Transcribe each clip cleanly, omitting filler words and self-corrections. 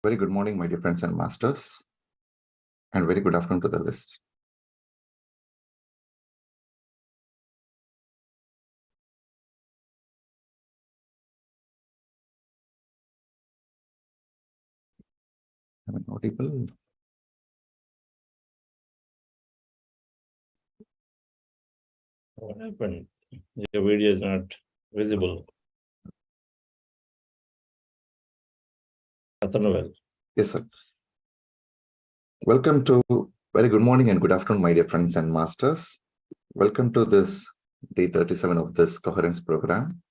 Very good morning, my dear friends and masters, and very good afternoon to the list. Am I audible? What happened? Your video is not visible. Well. Yes, sir. Welcome to very good morning and good afternoon, my dear friends and masters. Welcome to this day 37 of this Coherence program.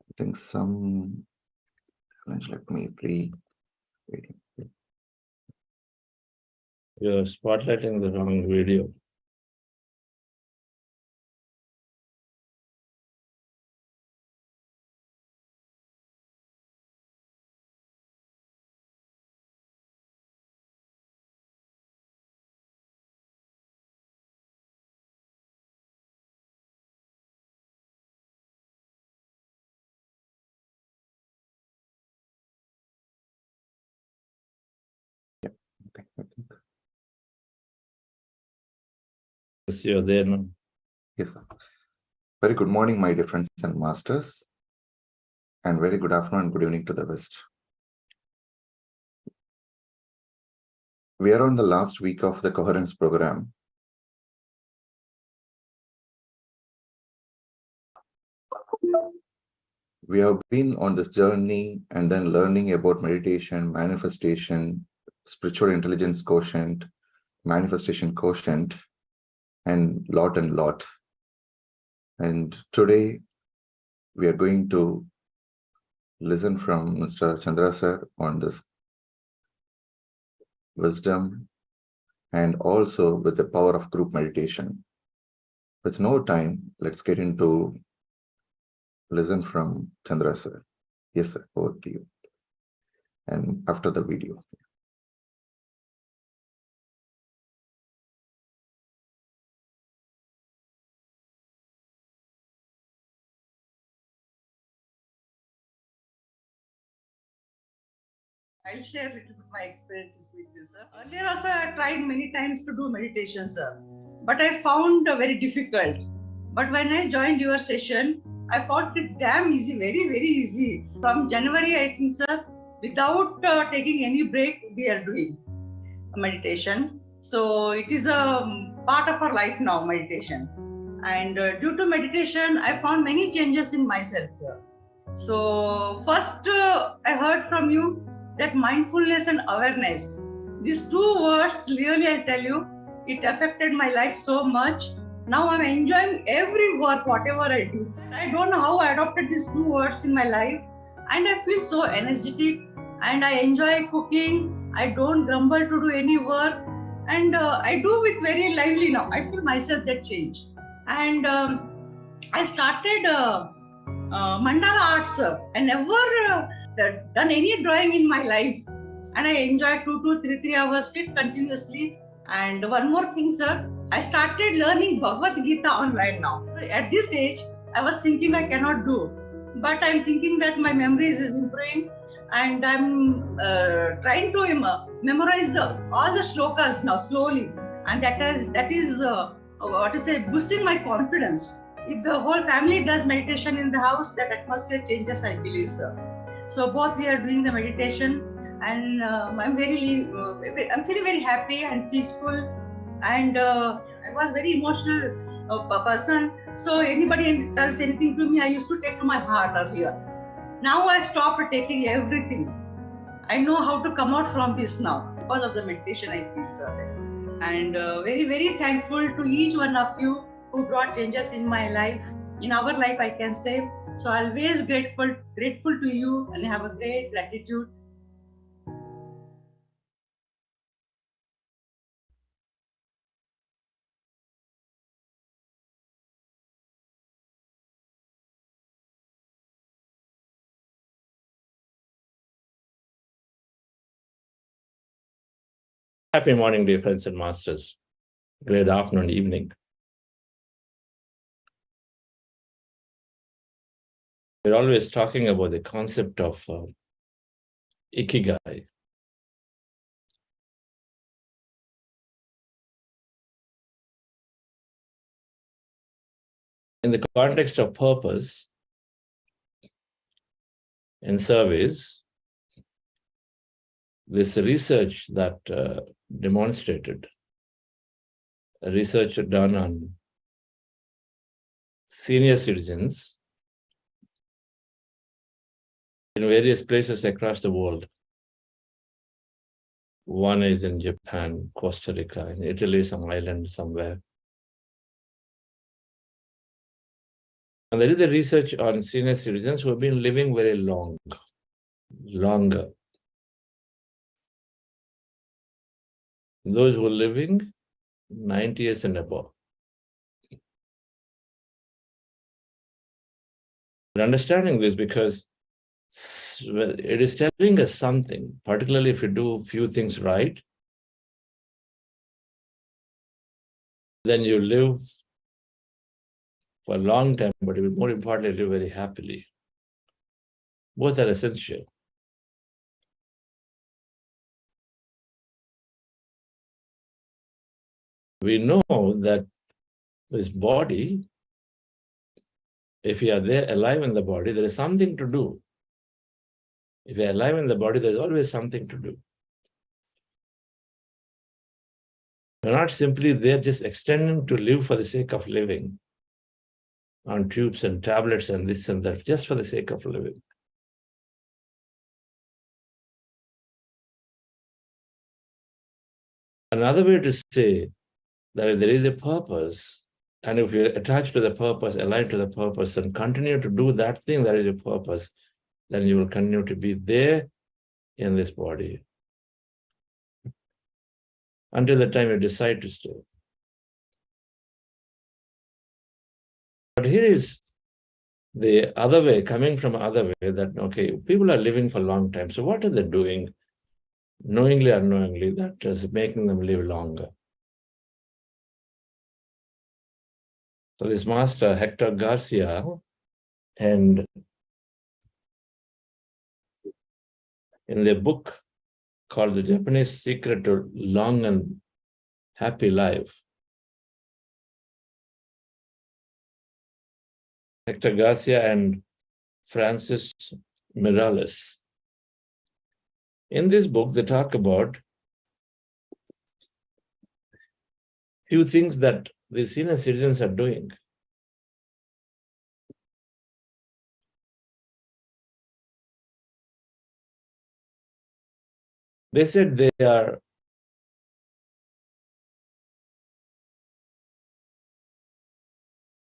I think some let me play. You're spotlighting the wrong video. Okay, I think. Yes, you're there now. Yes, sir. Very good morning, my dear friends and masters, and very good afternoon and good evening to the West. We are on the last week of the Coherence program. We have been on this journey and then learning about meditation, manifestation, spiritual intelligence quotient, manifestation quotient, and lot. And today we are going to listen from Mr. Chandra sir on this wisdom and also with the power of group meditation. With no time, let's get into listen from Chandra sir. Yes, sir, over to you. And after the video. I'll share a little bit my experiences with you, sir. Earlier also I tried many times to do meditation, sir, but I found very difficult. But when I joined your session, I found it damn easy, very easy. From January, I think, sir, without taking any break, we are doing meditation. So it is a part of our life now, meditation. And due to meditation, I found many changes in myself, sir. So first, I heard from you that mindfulness and awareness, these two words, really I tell you, it affected my life so much. Now I'm enjoying every work, whatever I do. I don't know how I adopted these two words in my life, and I feel so energetic, and I enjoy cooking. I don't grumble to do any work, and I do it very lively now. I feel myself that change. And I started mandala arts. I never done any drawing in my life, and I enjoy 2 to 3 hours sit continuously. And one more thing, sir, I started learning Bhagavad Gita online now. At this age, I was thinking I cannot do, but I'm thinking that my memories is improving, and I'm trying to memorize all the shlokas now slowly, and that is what to say, boosting my confidence. If the whole family does meditation in the house, that atmosphere changes, I believe, sir. So both we are doing the meditation, and I'm feeling very happy and peaceful, and I was very emotional person. So anybody tells anything to me, I used to take to my heart earlier. Now I stopped taking everything. I know how to come out from this now because of the meditation, I feel, sir. And very thankful to each one of you who brought changes in my life, in our life, I can say. So always grateful to you, and have a great gratitude. Happy morning, dear friends and masters. Great afternoon, evening. We're always talking about the concept of ikigai. In the context of purpose and surveys, this research that demonstrated, a research done on senior citizens in various places across the world. One is in Japan, Costa Rica, in Italy, some island somewhere. And there is a research on senior citizens who have been living very longer. Those who are living 90 years and above. We're understanding this because it is telling us something, particularly if you do a few things right, then you live for a long time, but more importantly, live very happily. Both are essential. We know that this body, if you are there alive in the body, there is something to do. If you are alive in the body, there's always something to do. You're not simply there just extending to live for the sake of living on tubes and tablets and this and that, just for the sake of living. Another way to say that if there is a purpose, and if you're attached to the purpose, aligned to the purpose, and continue to do that thing that is your purpose, then you will continue to be there in this body until the time you decide to stay. But here is the other way, coming from other way, that, okay, people are living for a long time. So what are they doing, knowingly or unknowingly, that is making them live longer? So this master, Hector Garcia, and in their book called The Japanese Secret to Long and Happy Life, Hector Garcia and Francis Miralles. In this book, they talk about few things that the senior citizens are doing. They said they are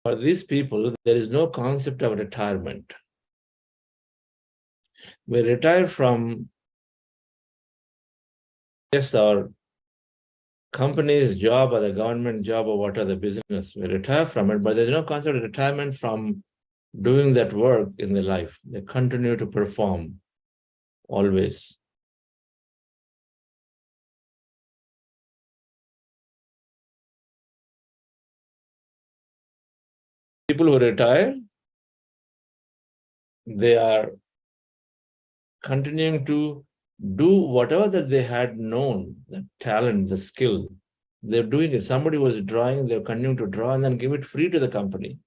for these people, there is no concept of retirement. We retire from, yes, our company's job or the government job or whatever the business. We retire from it, but there's no concept of retirement from doing that work in their life. They continue to perform always. People who retire, they are continuing to do whatever that they had known, the talent, the skill. They're doing it. Somebody was drawing, they're continuing to draw and then give it free to the company.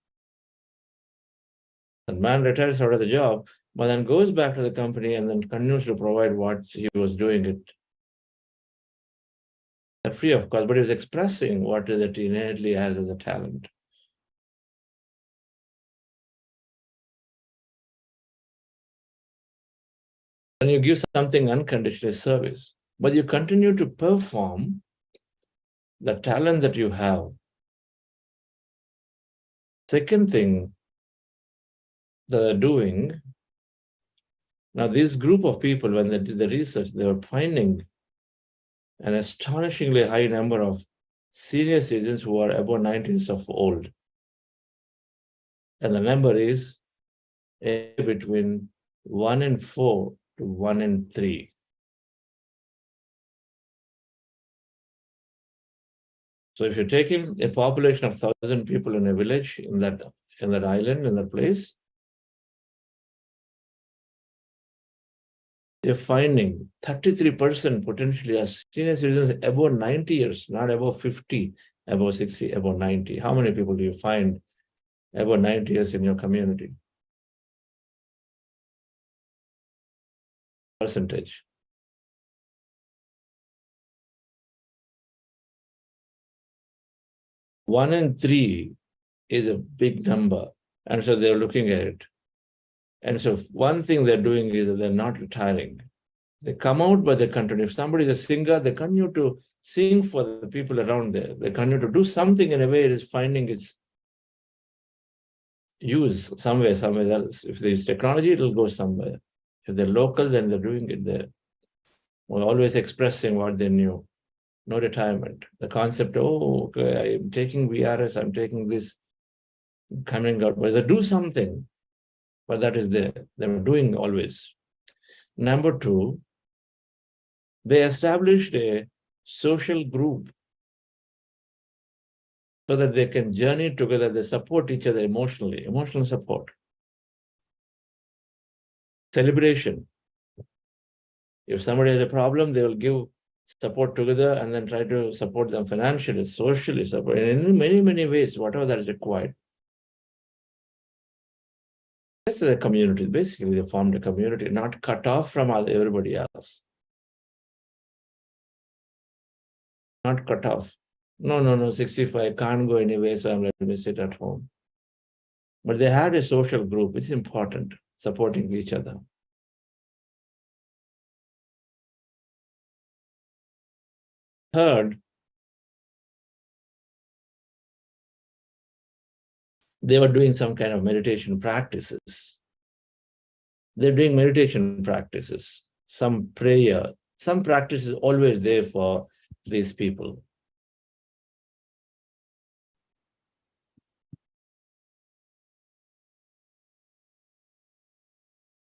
The man retires out of the job, but then goes back to the company and then continues to provide what he was doing it. Not free, of course, but he was expressing what that he innately has as a talent. When you give something unconditional service, but you continue to perform the talent that you have. Second thing that they're doing, now this group of people, when they did the research, they were finding an astonishingly high number of senior citizens who are above 90 years of old. And the number is between 1 in 4 to 1 in 3. So if you're taking a population of 1,000 people in a village, in that island, in that place, they're finding 33% potentially are senior citizens above 90 years, not above 50, above 60, above 90. How many people do you find above 90 years in your community? Percentage. One in three is a big number. And so they're looking at it. And so one thing they're doing is that they're not retiring. They come out, but they continue. If somebody is a singer, they continue to sing for the people around there. They continue to do something in a way it is finding its use somewhere else. If there's technology, it'll go somewhere. If they're local, then they're doing it there. We're always expressing what they knew. No retirement. The concept, oh, okay, I'm taking VRS, I'm taking this, coming out. But they do something, but that is there. They're doing always. Number two, they established a social group so that they can journey together. They support each other emotionally, emotional support. Celebration. If somebody has a problem, they will give support together and then try to support them financially, socially, support in many, many ways, whatever that is required. This is a community. Basically, they formed a community, not cut off from everybody else. Not cut off. No, 65, can't go anywhere, so I'm letting me sit at home. But they had a social group. It's important, supporting each other. Third, they were doing some kind of meditation practices. They're doing meditation practices, some prayer, some practice is always there for these people.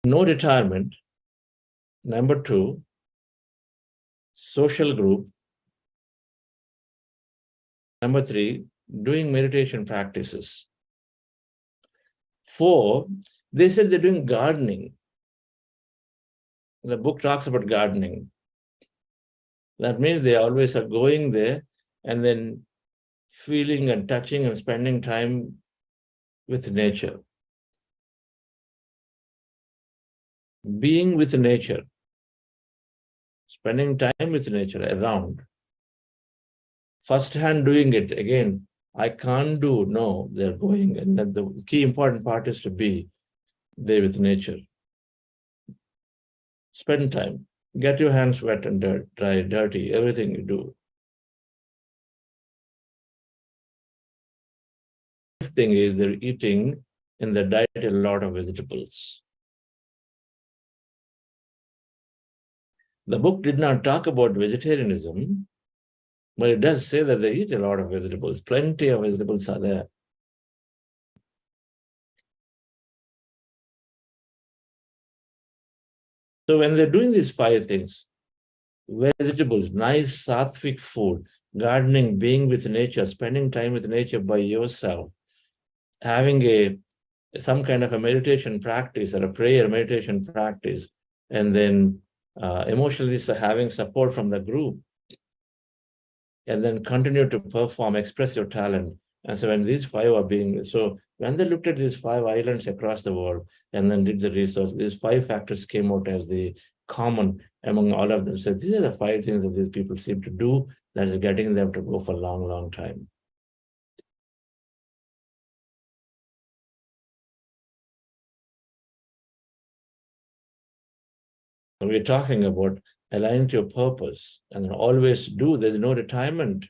No retirement. Number two, social group. Number three, doing meditation practices. Four, they said they're doing gardening. The book talks about gardening. That means they always are going there and then feeling and touching and spending time with nature. Being with nature. Spending time with nature around. First hand doing it. Again, I can't do. No, they're going. And then the key important part is to be there with nature. Spend time. Get your hands wet and dry, dirty, everything you do. Fifth thing is they're eating in their diet a lot of vegetables. The book did not talk about vegetarianism, but it does say that they eat a lot of vegetables. Plenty of vegetables are there. So when they're doing these five things, vegetables, nice sattvic food, gardening, being with nature, spending time with nature by yourself, having some kind of a meditation practice or a prayer meditation practice, and then emotionally having support from the group, and then continue to perform, express your talent. And so when these five are being, so when they looked at these 5 islands across the world and then did the research, these 5 factors came out as the common among all of them. So these are the 5 things that these people seem to do that is getting them to go for a long, long time. So we're talking about aligning to your purpose and always do. There's no retirement.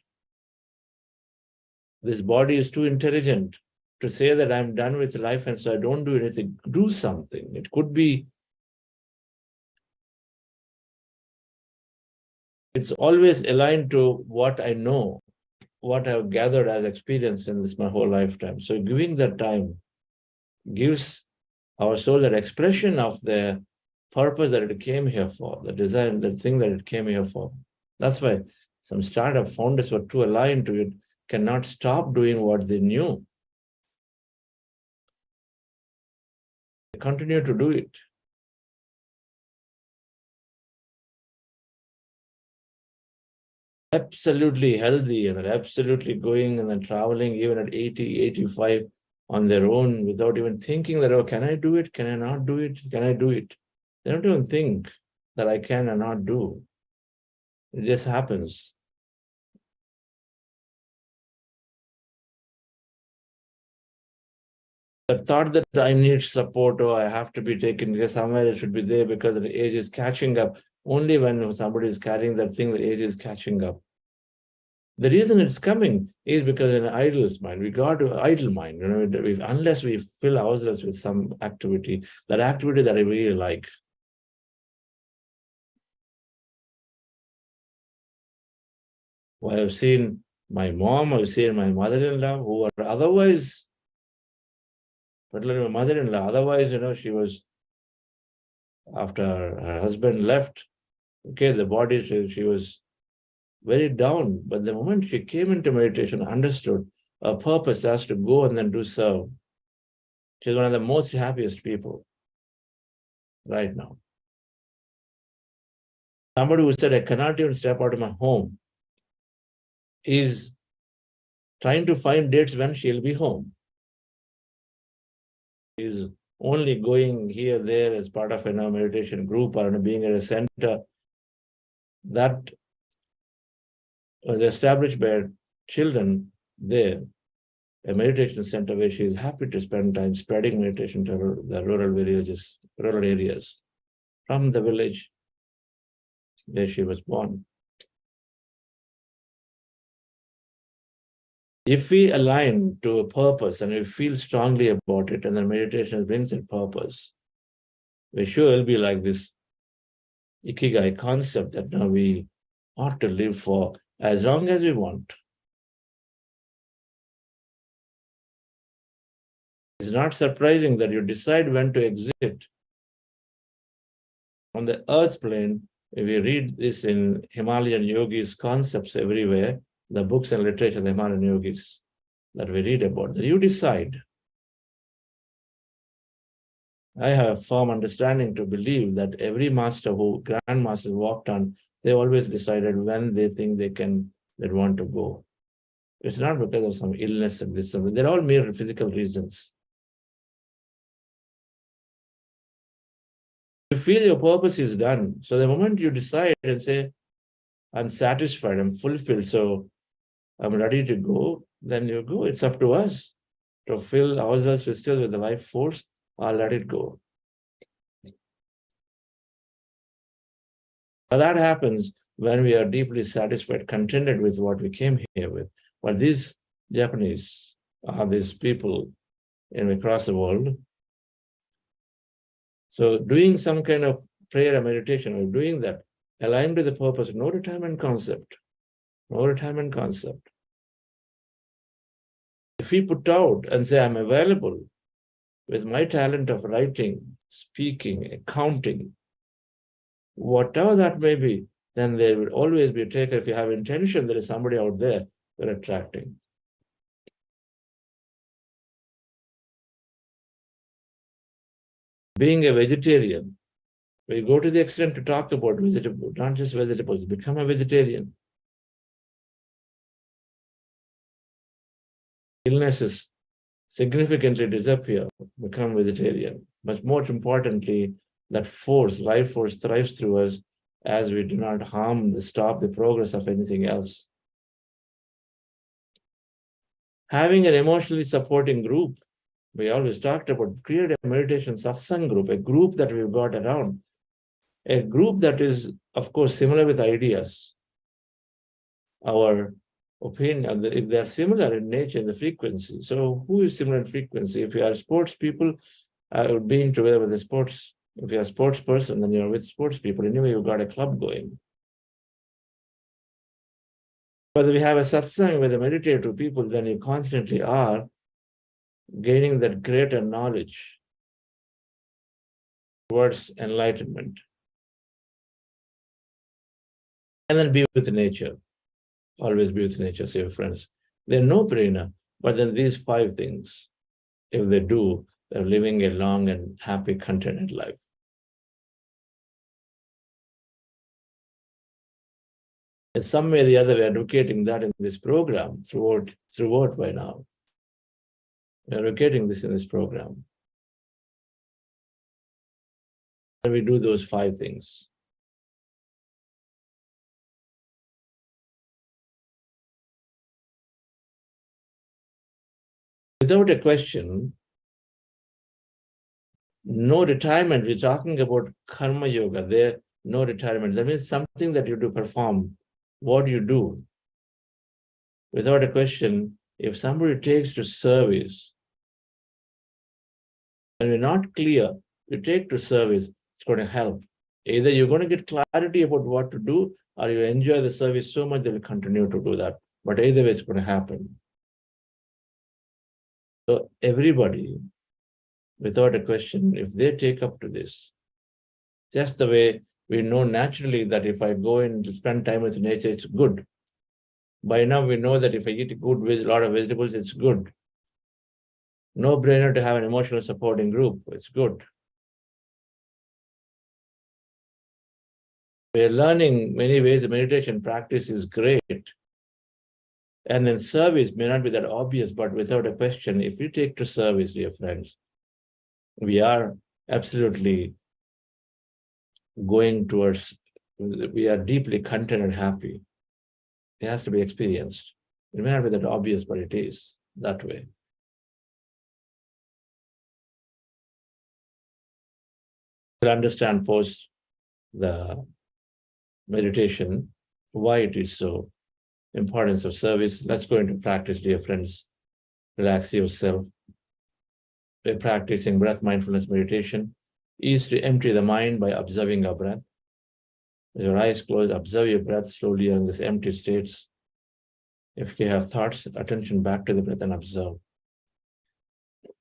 This body is too intelligent to say that I'm done with life and so I don't do anything. Do something. It could be, it's always aligned to what I know, what I've gathered as experience in this my whole lifetime. So giving that time gives our soul that expression of the purpose that it came here for, the desire, the thing that it came here for. That's why some startup founders were too aligned to it, cannot stop doing what they knew. They continue to do it. absolutely healthy and are absolutely going and then traveling even at 80, 85 on their own without even thinking that, oh, can I do it? Can I not do it? Can I do it? They don't even think that I can or not do. It just happens. The thought that I need support or I have to be taken care somewhere, it should be there because the age is catching up. Only when somebody is carrying that thing, the age is catching up. The reason it's coming is because in an idle mind, we got to idle mind. You know, unless we fill ourselves with some activity, that activity that I really like. Well, I've seen my mom, I've seen my mother-in-law who are otherwise, particularly my mother-in-law, otherwise, you know, she was, after her husband left, okay, the body, she was very down. But the moment she came into meditation, understood her purpose has to go and then do serve. She's one of the most happiest people right now. Somebody who said, I cannot even step out of my home, is trying to find dates when she'll be home. Is only going here, there as part of a meditation group or being at a center that was established by children there, a meditation center where she is happy to spend time spreading meditation to the rural villages, rural areas, from the village where she was born. If we align to a purpose and we feel strongly about it, and then meditation brings that purpose, we sure will be like this ikigai concept that now we ought to live for as long as we want. It's not surprising that you decide when to exit. On the earth plane, if we read this in Himalayan yogis concepts everywhere, the books and literature, the Himalayan yogis that we read about, that you decide. I have a firm understanding to believe that every master who, grandmasters walked on, they always decided when they think they want to go. It's not because of some illness and this, they're all mere physical reasons. You feel your purpose is done. So the moment you decide and say, I'm satisfied, I'm fulfilled, so I'm ready to go, then you go. It's up to us to fill ourselves with the life force or let it go. But that happens when we are deeply satisfied, contented with what we came here with. But these Japanese are these people across the world. So doing some kind of prayer and meditation, or doing that, aligned with the purpose, no retirement concept. No retirement concept. If we put out and say, I'm available with my talent of writing, speaking, accounting, whatever that may be, then there will always be a taker. If you have intention, there is somebody out there you're attracting. Being a vegetarian, we go to the extent to talk about vegetables, not just vegetables, become a vegetarian. Illnesses significantly disappear, become vegetarian. But more importantly, that force, life force, thrives through us as we do not stop the progress of anything else. Having an emotionally supporting group, we always talked about, create a meditation satsang group, a group that we've got around, a group that is, of course, similar with ideas. Our opinion, if they're similar in nature, in the frequency. So who is similar in frequency? If you are sports people, being together with the sports, if you're a sports person, then you're with sports people. Anyway, you've got a club going. But if we have a satsang with the meditative people, then you constantly are gaining that greater knowledge towards enlightenment. And then be with nature. Always be with nature, say, friends. They're no brainer, but then these 5 things, if they do, they're living a long and happy, contented life. In some way or the other, we're advocating that in this program throughout by now. We're advocating this in this program. And we do those 5 things. Without a question, no retirement. We're talking about karma yoga. There, no retirement. That means something that you do perform, what you do. Without a question, if somebody takes to service, and we're not clear, you take to service, it's going to help. Either you're going to get clarity about what to do, or you enjoy the service so much that you continue to do that. But either way, it's going to happen. So everybody, without a question, if they take up to this, just the way we know naturally that if I go in to spend time with nature, it's good. By now, we know that if I eat a lot of vegetables, it's good. No brainer to have an emotional supporting group. It's good. We're learning many ways the meditation practice is great. And then service may not be that obvious, but without a question, if you take to service, dear friends, we are absolutely going towards, we are deeply content and happy. It has to be experienced. It may not be that obvious, but it is that way. We'll understand post the meditation why it is so. Importance of service. Let's go into practice, dear friends. Relax yourself. We're practicing breath mindfulness meditation. Is to empty the mind by observing our breath. With your eyes closed, observe your breath slowly in this empty states. If you have thoughts, attention back to the breath and observe.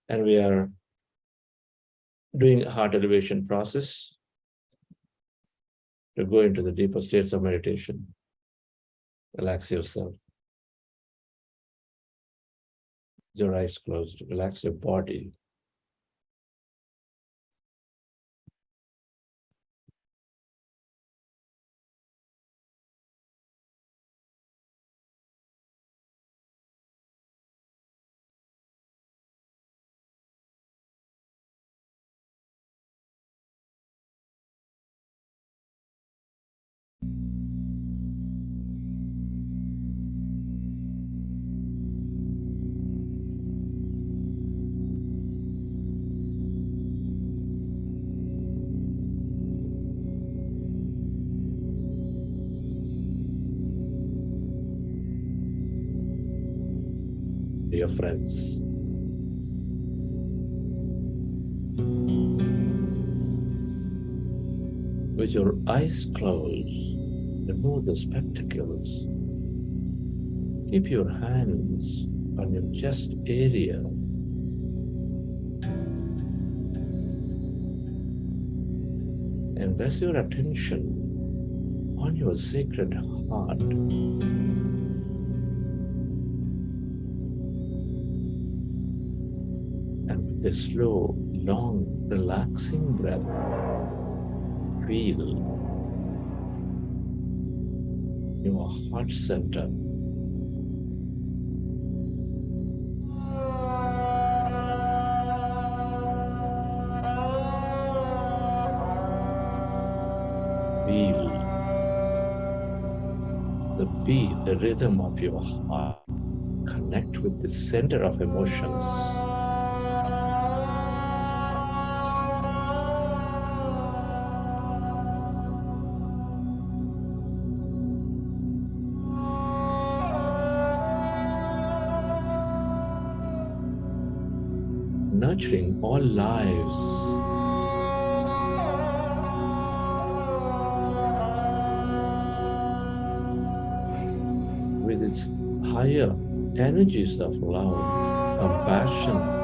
And we are doing a heart elevation process to go into the deeper states of meditation. Relax yourself. Your eyes closed. Relax your body. Dear friends, with your eyes closed, remove the spectacles. Keep your hands on your chest area. And rest your attention on your sacred heart. And with a slow, long, relaxing breath, feel your heart center. Feel the beat, the rhythm of your heart. Connect with the center of emotions. Nurturing all lives. With its higher energies of love, compassion,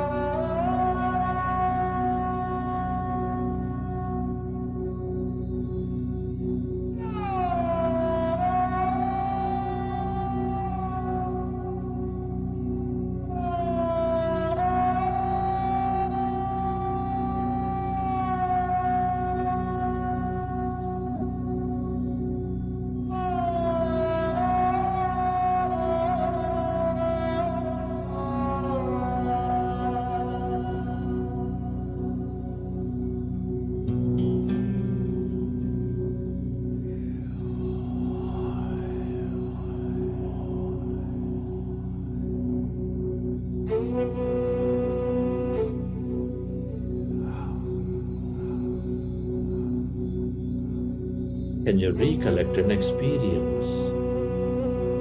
can you recollect an experience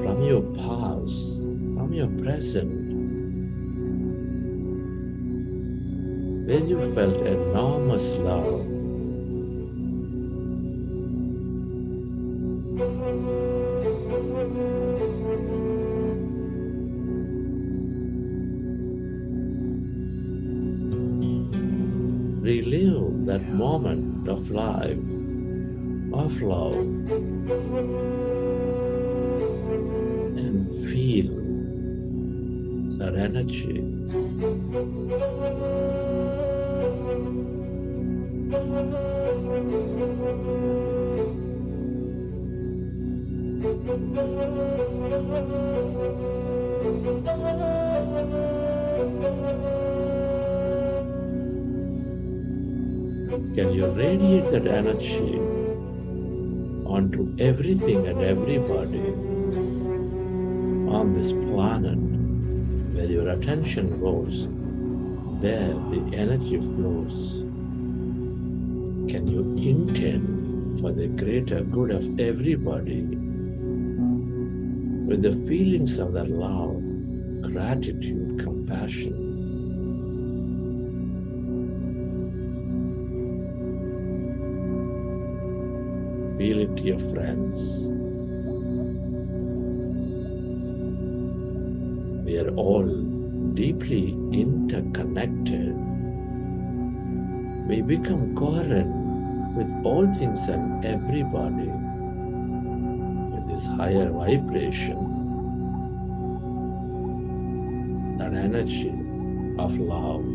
from your past, from your present, where you felt enormous love? Relive that moment of life, of love, and feel that energy. Can you radiate that energy onto everything and everybody on this planet where your attention goes, there the energy flows? Can you intend for the greater good of everybody with the feelings of that love, gratitude, compassion? Feel it to your friends. We are all deeply interconnected. We become coherent with all things and everybody with this higher vibration, that energy of love.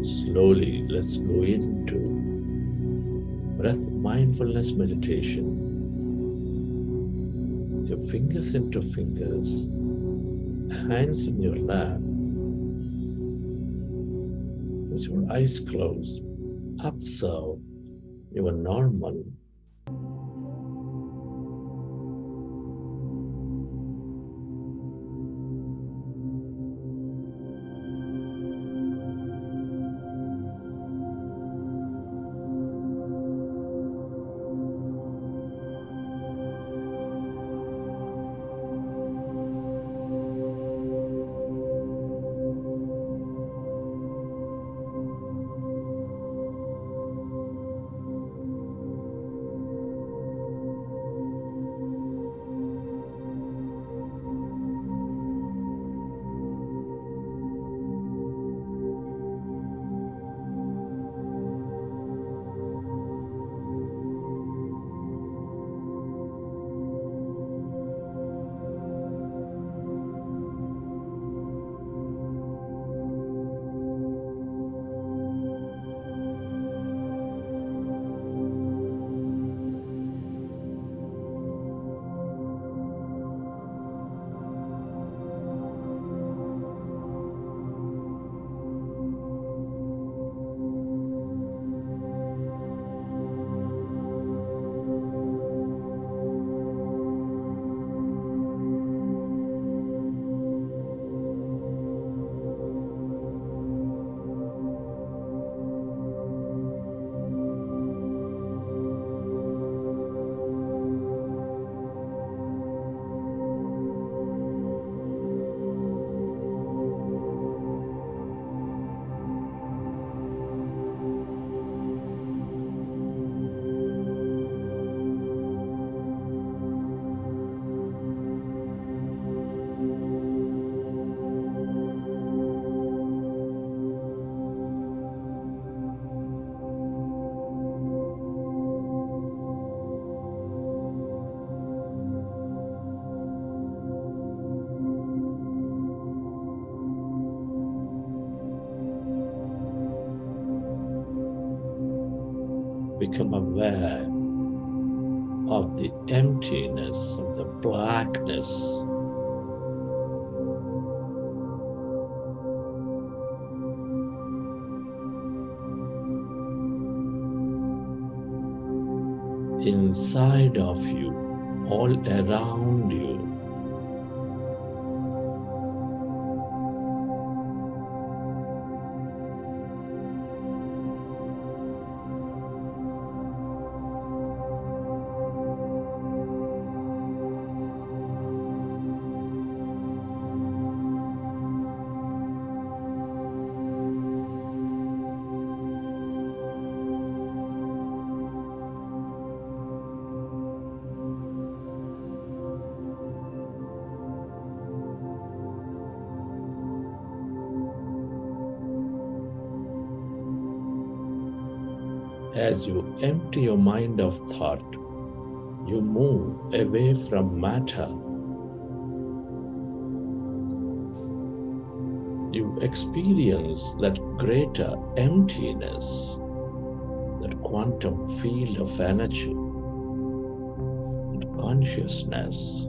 Slowly, let's go into breath mindfulness meditation. With your fingers into fingers, hands in your lap, with your eyes closed, observe your normal become aware of the emptiness, of the blackness. Inside of you, all around you. As you empty your mind of thought, you move away from matter. You experience that greater emptiness, that quantum field of energy, that consciousness.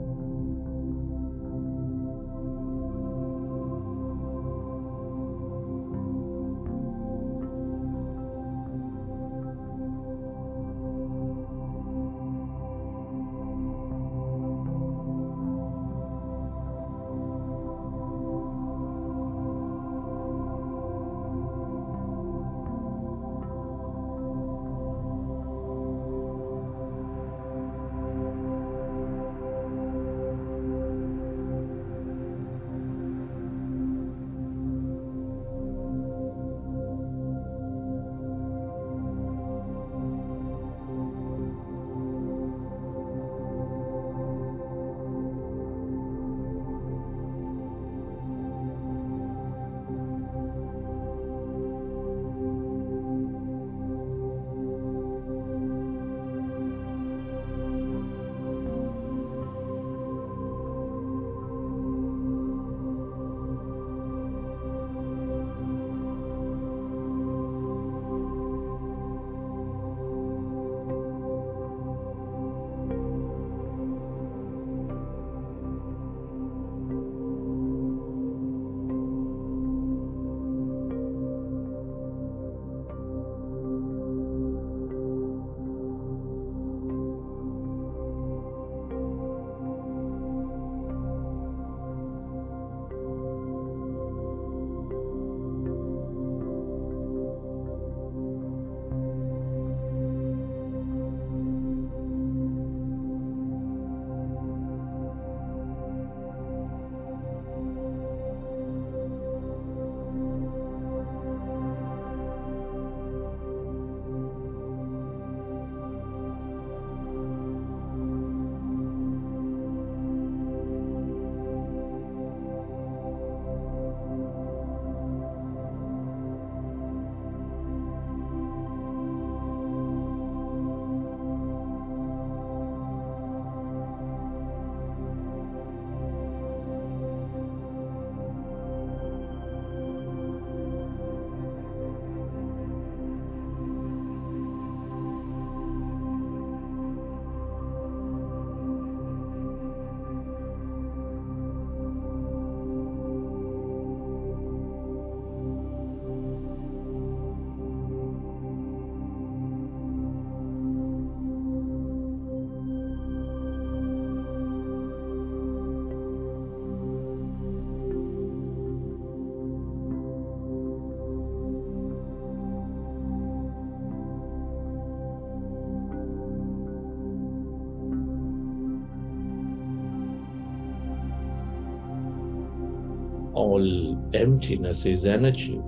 All emptiness is energy.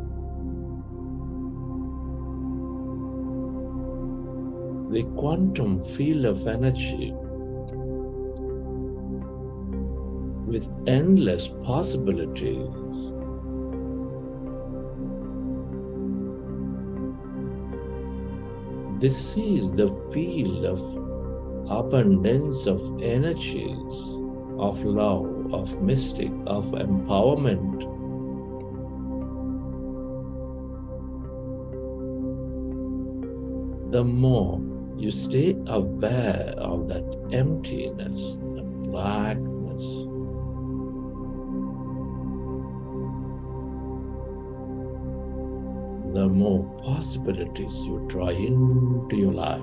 The quantum field of energy with endless possibilities. This is the field of abundance of energies, of love, of mystic, of empowerment. the more you stay aware of that emptiness, the blackness, the more possibilities you draw into your life.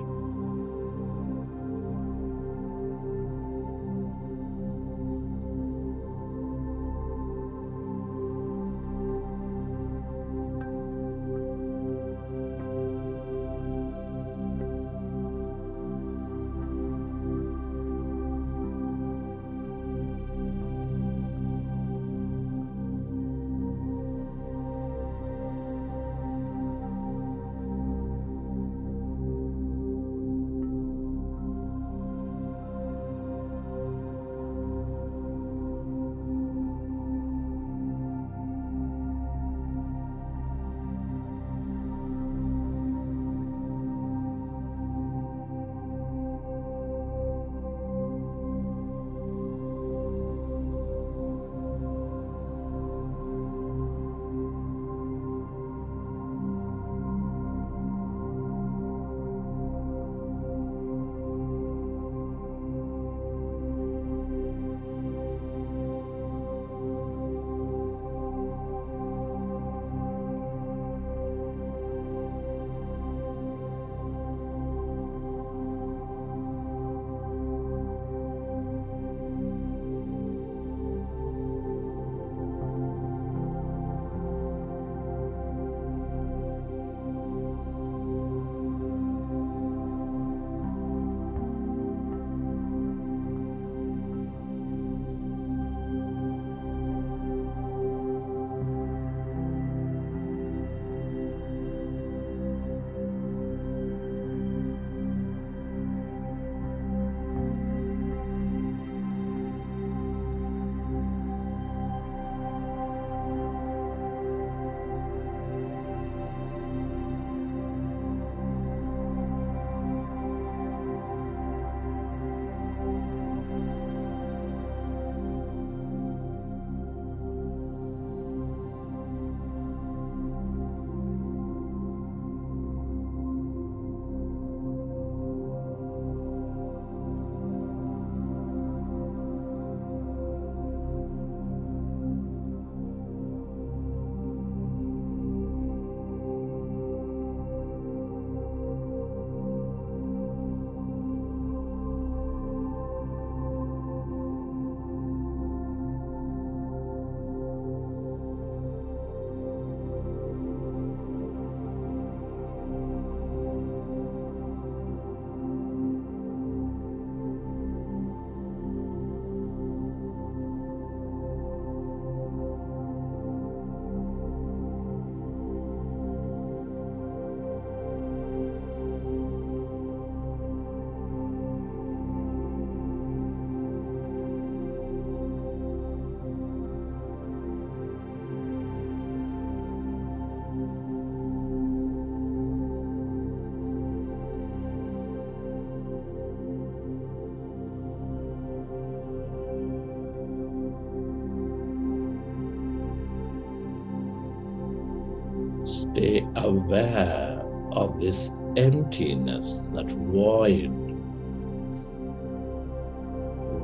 Stay aware of this emptiness, that void,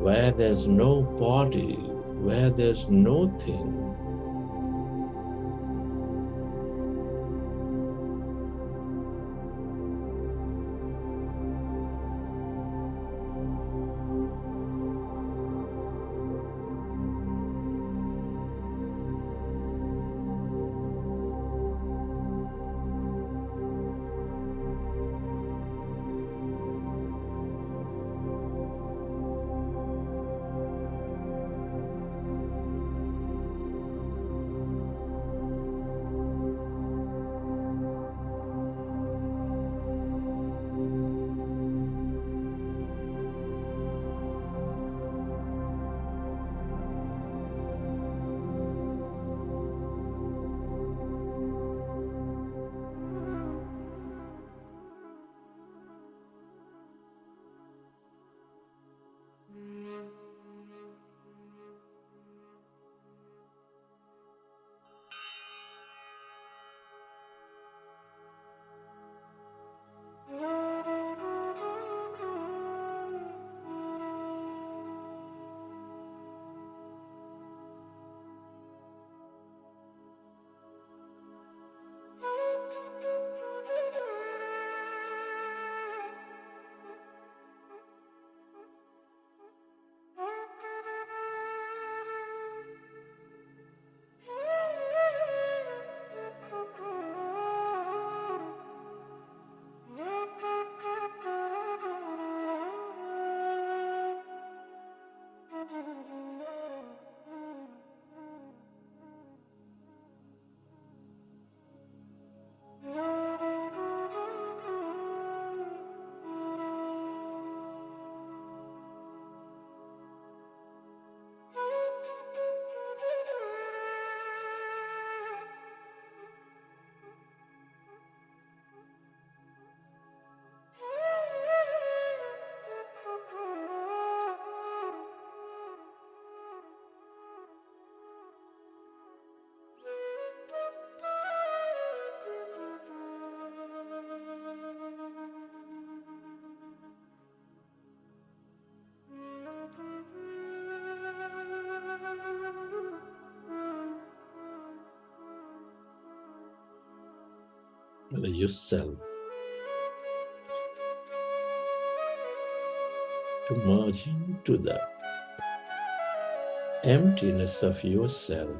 where there's no body, where there's no thing. yourself, to merge into the emptiness of yourself.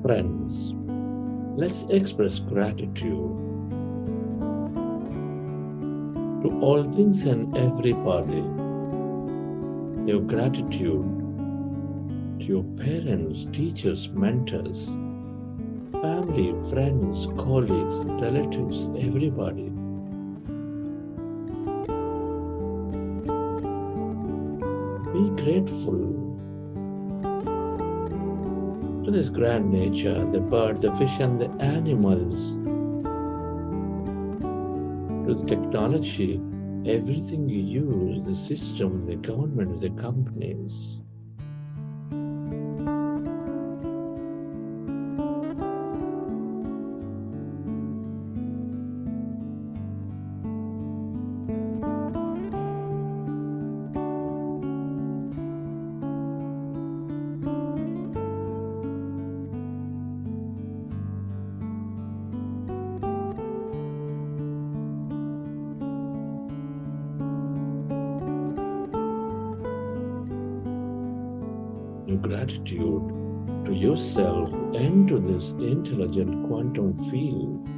Friends, let's express gratitude to all things and everybody. Your gratitude to your parents, teachers, mentors, family, friends, colleagues, relatives, everybody. Be grateful to this grand nature, the bird, the fish, and the animals, to the technology, everything you use, the system, the government, the companies. Gratitude to yourself and to this intelligent quantum field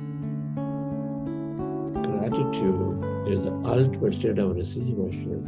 Gratitude is the ultimate state of receivership.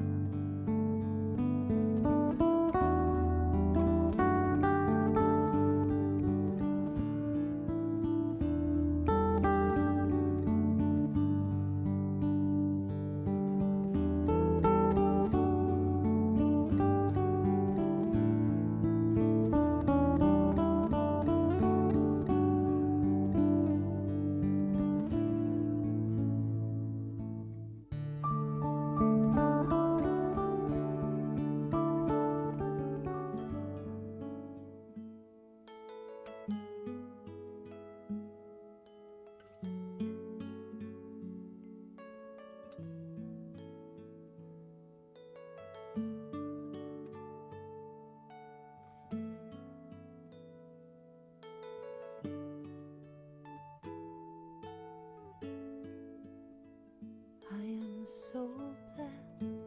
I am so blessed.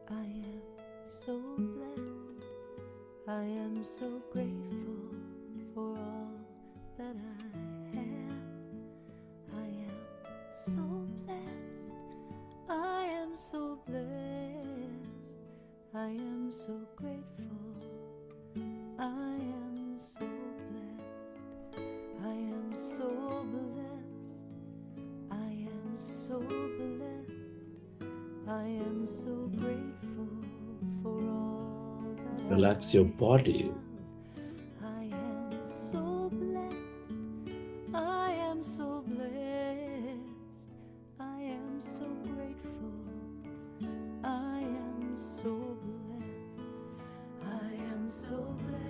I am so blessed. I am so grateful for all that I have. I am so blessed. I am so blessed. I am so grateful. I am so blessed. I am so blessed. I am so blessed. I am so grateful for all that Relax your body. I am so blessed. I am so blessed. I am so grateful. I am so blessed. I am so blessed.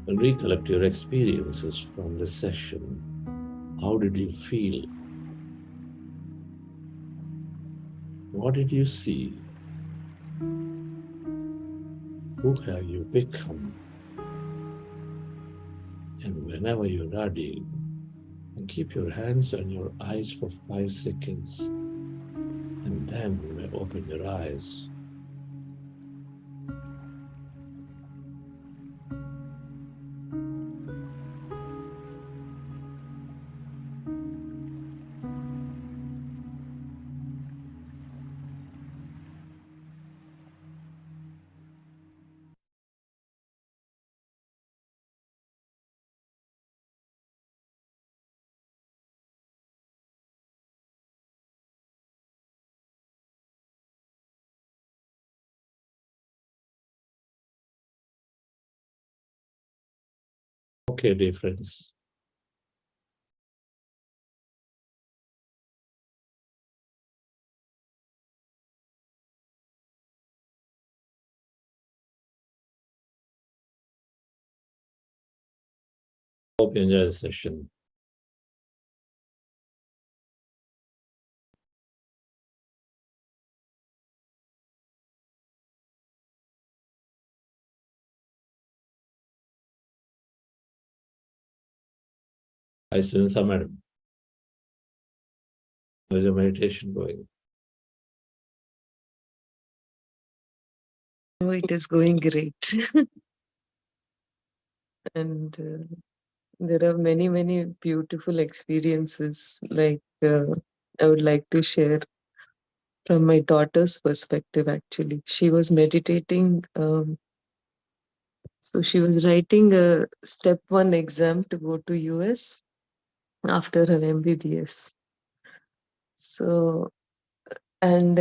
Recollect your experiences from the session. How did you feel? What did you see? Who have you become? And whenever you're ready, keep your hands on your eyes for 5 seconds, and then you may open your eyes. Okay, dear friends. Hope you enjoy the session. Hi, Sunitha madam. How's your meditation going? Oh, it is going great. And there are many, many beautiful experiences. Like I would like to share from my daughter's perspective, actually. She was meditating. So she was writing a step 1 exam to go to US after her MBBS. So, and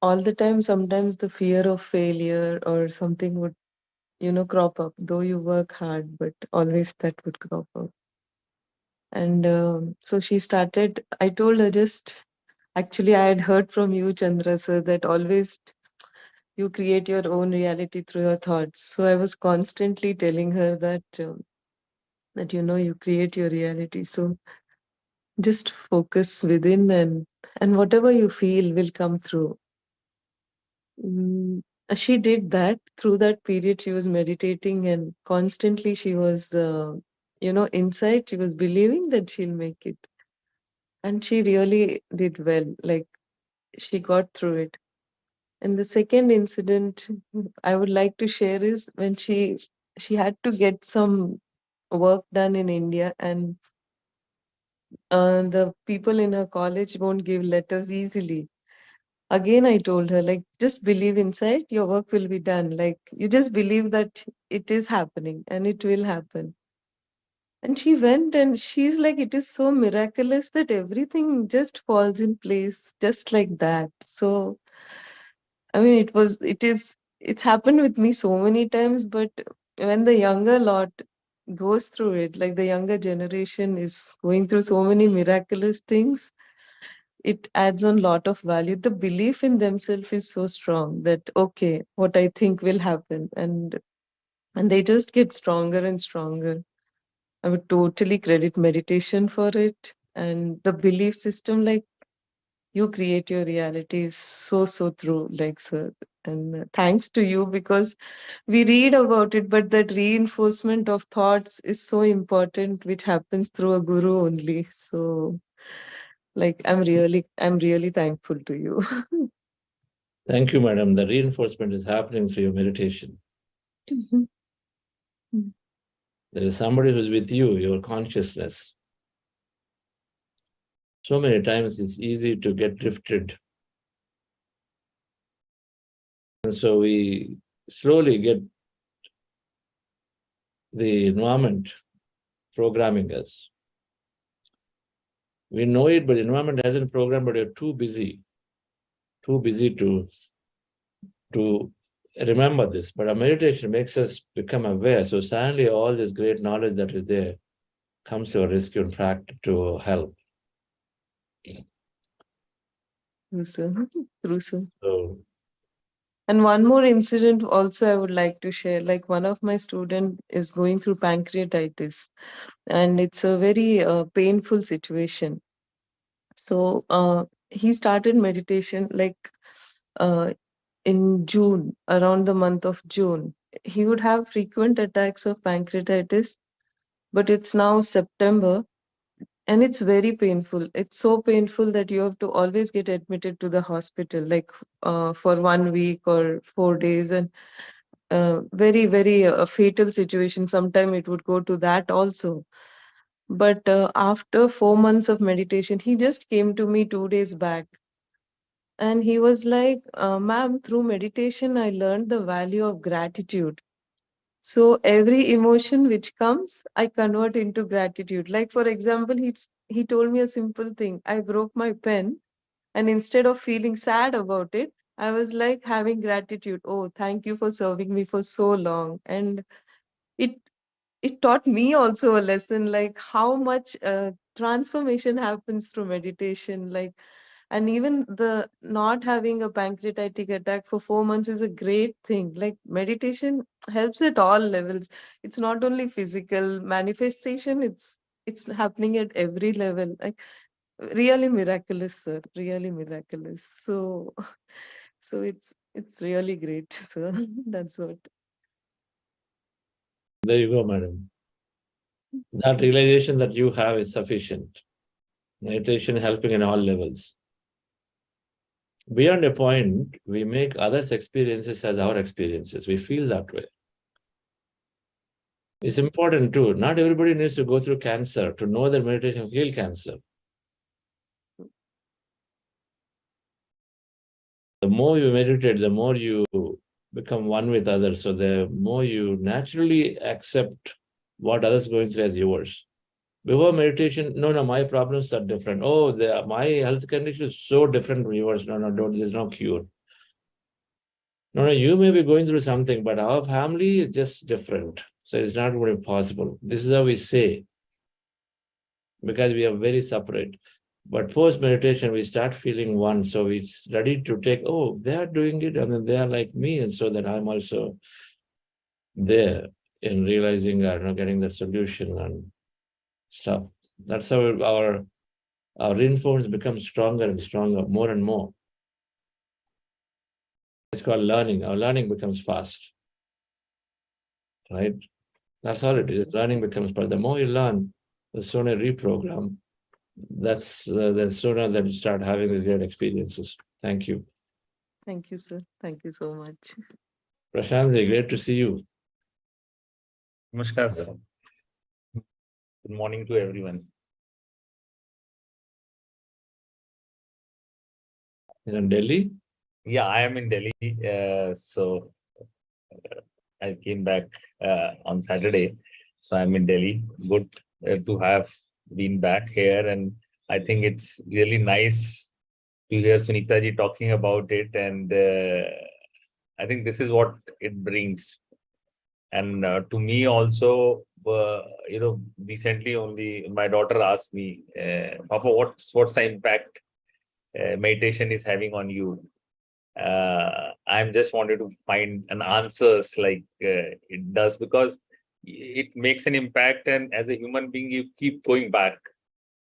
all the time, sometimes the fear of failure or something would, crop up, though you work hard, but always that would crop up. And so she started, I told her actually, I had heard from you, Chandra sir, that always you create your own reality through your thoughts. So I was constantly telling her that you create your reality. So just focus within, and whatever you feel will come through. She did that. Through that period. She was meditating, and constantly she was, inside she was believing that she'll make it. And she really did well. Like, she got through it. And the second incident I would like to share is when she had to get some work done in India, and the people in her college won't give letters easily. Again, I told her, like, just believe inside, your work will be done. Like, you just believe that it is happening and it will happen. And she went and she's like, it is so miraculous that everything just falls in place just like that. So, I mean, it's happened with me so many times, but when the younger lot goes through it, like the younger generation is going through so many miraculous things, it adds on lot of value. The belief in themselves is so strong that, okay, what I think will happen. And they just get stronger and stronger. I would totally credit meditation for it. And the belief system, like, you create your reality, is so, so true, like, sir. And thanks to you, because we read about it, but that reinforcement of thoughts is so important, which happens through a guru only. So, like, I'm really thankful to you. Thank you, madam. The reinforcement is happening through your meditation. There is somebody who's with you, your consciousness. So many times it's easy to get drifted. And so we slowly get the environment programming us. We know it, but the environment hasn't programmed, but you're too busy to remember this. But our meditation makes us become aware. So suddenly all this great knowledge that is there comes to our rescue and practice to help. True, sir. True, sir. So And one more incident also I would like to share. Like, one of my student is going through pancreatitis, and it's a very painful situation. So he started meditation like in June, around the month of June. He would have frequent attacks of pancreatitis, but it's now September. And it's very painful. It's so painful that you have to always get admitted to the hospital, like for 1 week or 4 days, and very, very fatal situation. Sometime it would go to that also. But after 4 months of meditation, he just came to me 2 days back. And he was like, ma'am, through meditation, I learned the value of gratitude. So every emotion which comes, I convert into gratitude. Like, for example, he told me a simple thing. I broke my pen, and instead of feeling sad about it, I was like having gratitude. Oh, thank you for serving me for so long. And it it taught me also a lesson, like how much transformation happens through meditation. Like, and even the not having a pancreatic attack for 4 months is a great thing. Like, meditation helps at all levels. It's not only physical manifestation, it's happening at every level. Like, really miraculous, sir. Really miraculous. So so it's really great, sir. That's what. there you go, madam. That realization that you have is sufficient. Meditation helping in all levels. Beyond a point, we make others' experiences as our experiences. We feel that way. It's important too. Not everybody needs to go through cancer to know that meditation will heal cancer. The more you meditate, the more you become one with others. So the more you naturally accept what others are going through as yours. Before meditation, no, my problems are different. Oh, my health condition is so different from yours. No, there's no cure. No, you may be going through something, but our family is just different. So it's not going to be possible. This is how we say, because we are very separate. But post-meditation, we start feeling one. So it's ready to take, oh, they are doing it, and then they are like me. And so that I'm also there in realizing, getting the solution and stuff. That's how our reinforcement becomes stronger and stronger, more and more. It's called learning. Our learning becomes fast, right? That's all it is. Learning becomes fast. The more you learn, the sooner you reprogram, that's the sooner that you start having these great experiences. Thank you. Thank you, sir. Thank you so much. Prashant, great to see you. Namaskar, sir. Good morning to everyone. In Delhi? Yeah, I am in Delhi. So I came back on Saturday. So I'm in Delhi. Good to have been back here. And I think it's really nice to hear Sunita ji talking about it. And I think this is what it brings. And to me also, recently only my daughter asked me, Papa, what's the impact meditation is having on you? I'm just wanted to find an answers like it does, because it makes an impact, and as a human being you keep going back.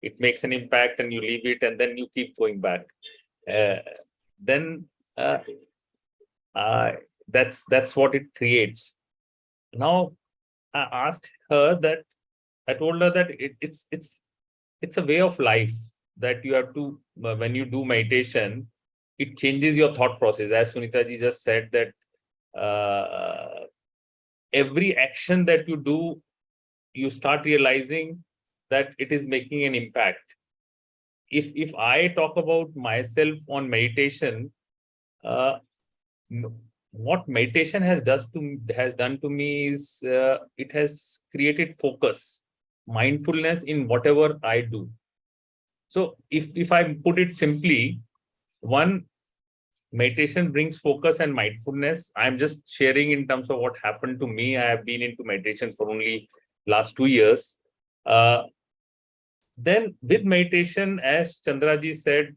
It makes an impact and you leave it, and then you keep going back. Then that's what it creates. Now I asked her that, I told her that it's a way of life that you have to, when you do meditation, it changes your thought process. As Sunita ji just said that every action that you do, you start realizing that it is making an impact. If I talk about myself on meditation, what meditation has done to me is it has created focus, mindfulness in whatever I do. So if I put it simply, one, meditation brings focus and mindfulness. I'm just sharing in terms of what happened to me. I have been into meditation for only last 2 years. Then with meditation, as Chandraji said,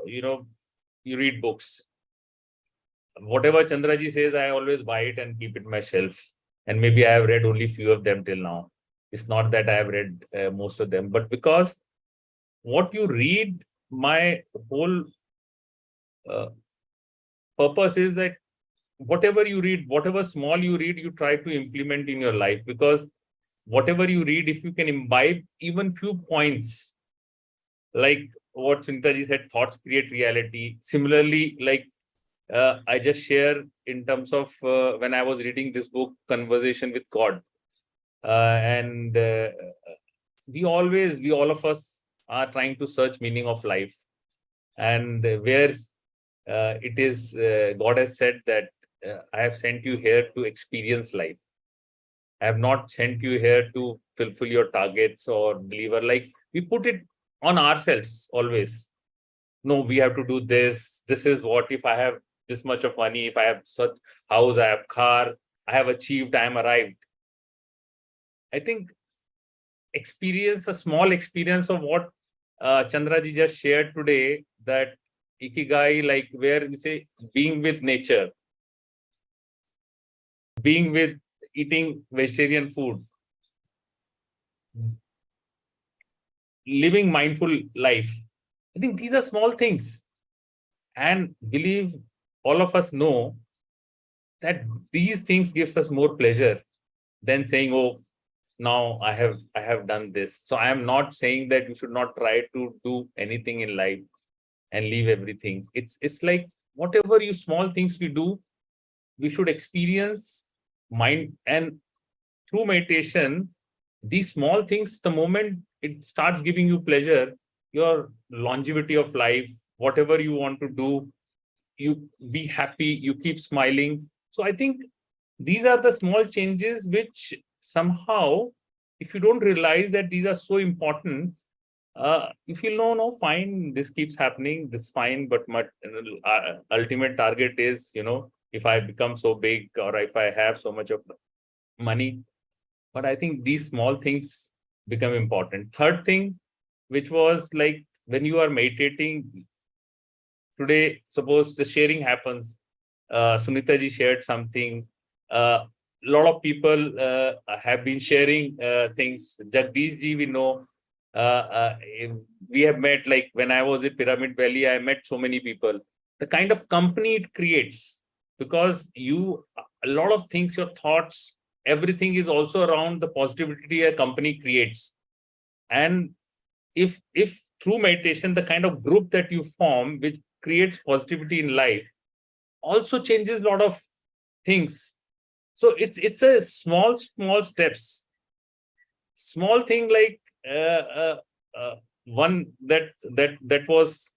you read books. Whatever Chandraji says, I always buy it and keep it on my shelf. And maybe I have read only few of them till now. It's not that I have read most of them, but because what you read, my whole purpose is that whatever you read, whatever small you read, you try to implement in your life, because whatever you read, if you can imbibe even few points, like what Sunita ji said, thoughts create reality. Similarly, like I just share in terms of when I was reading this book, Conversation with God, and we all of us are trying to search meaning of life, and where it is God has said that I have sent you here to experience life. I have not sent you here to fulfill your targets or deliver. Like we put it on ourselves always. No, we have to do this. This is what, if I have this much of money, if I have such house, I have car, I have achieved, I am arrived. I think experience, a small experience of what Chandraji just shared today, that Ikigai, like where we say being with nature, being with eating vegetarian food, living mindful life. I think these are small things, and believe all of us know that these things gives us more pleasure than saying, oh, now I have done this. So I am not saying that you should not try to do anything in life and leave everything. It's like whatever you small things we do, we should experience mind. And through meditation, these small things, the moment it starts giving you pleasure, your longevity of life, whatever you want to do, you be happy, you keep smiling. So I think these are the small changes which somehow, if you don't realize that these are so important, if you know, no, fine, this keeps happening, this fine, but my ultimate target is, if I become so big or if I have so much of money. But I think these small things become important. Third thing, which was like when you are meditating today, suppose the sharing happens, Sunita ji shared something, a lot of people have been sharing things. Jagdish ji, we know, we have met, like when I was at Pyramid Valley, I met so many people. The kind of company it creates, because a lot of things, your thoughts, everything is also around the positivity a company creates. And if through meditation, the kind of group that you form, which creates positivity in life, also changes a lot of things. So it's a small steps. Small thing like one that was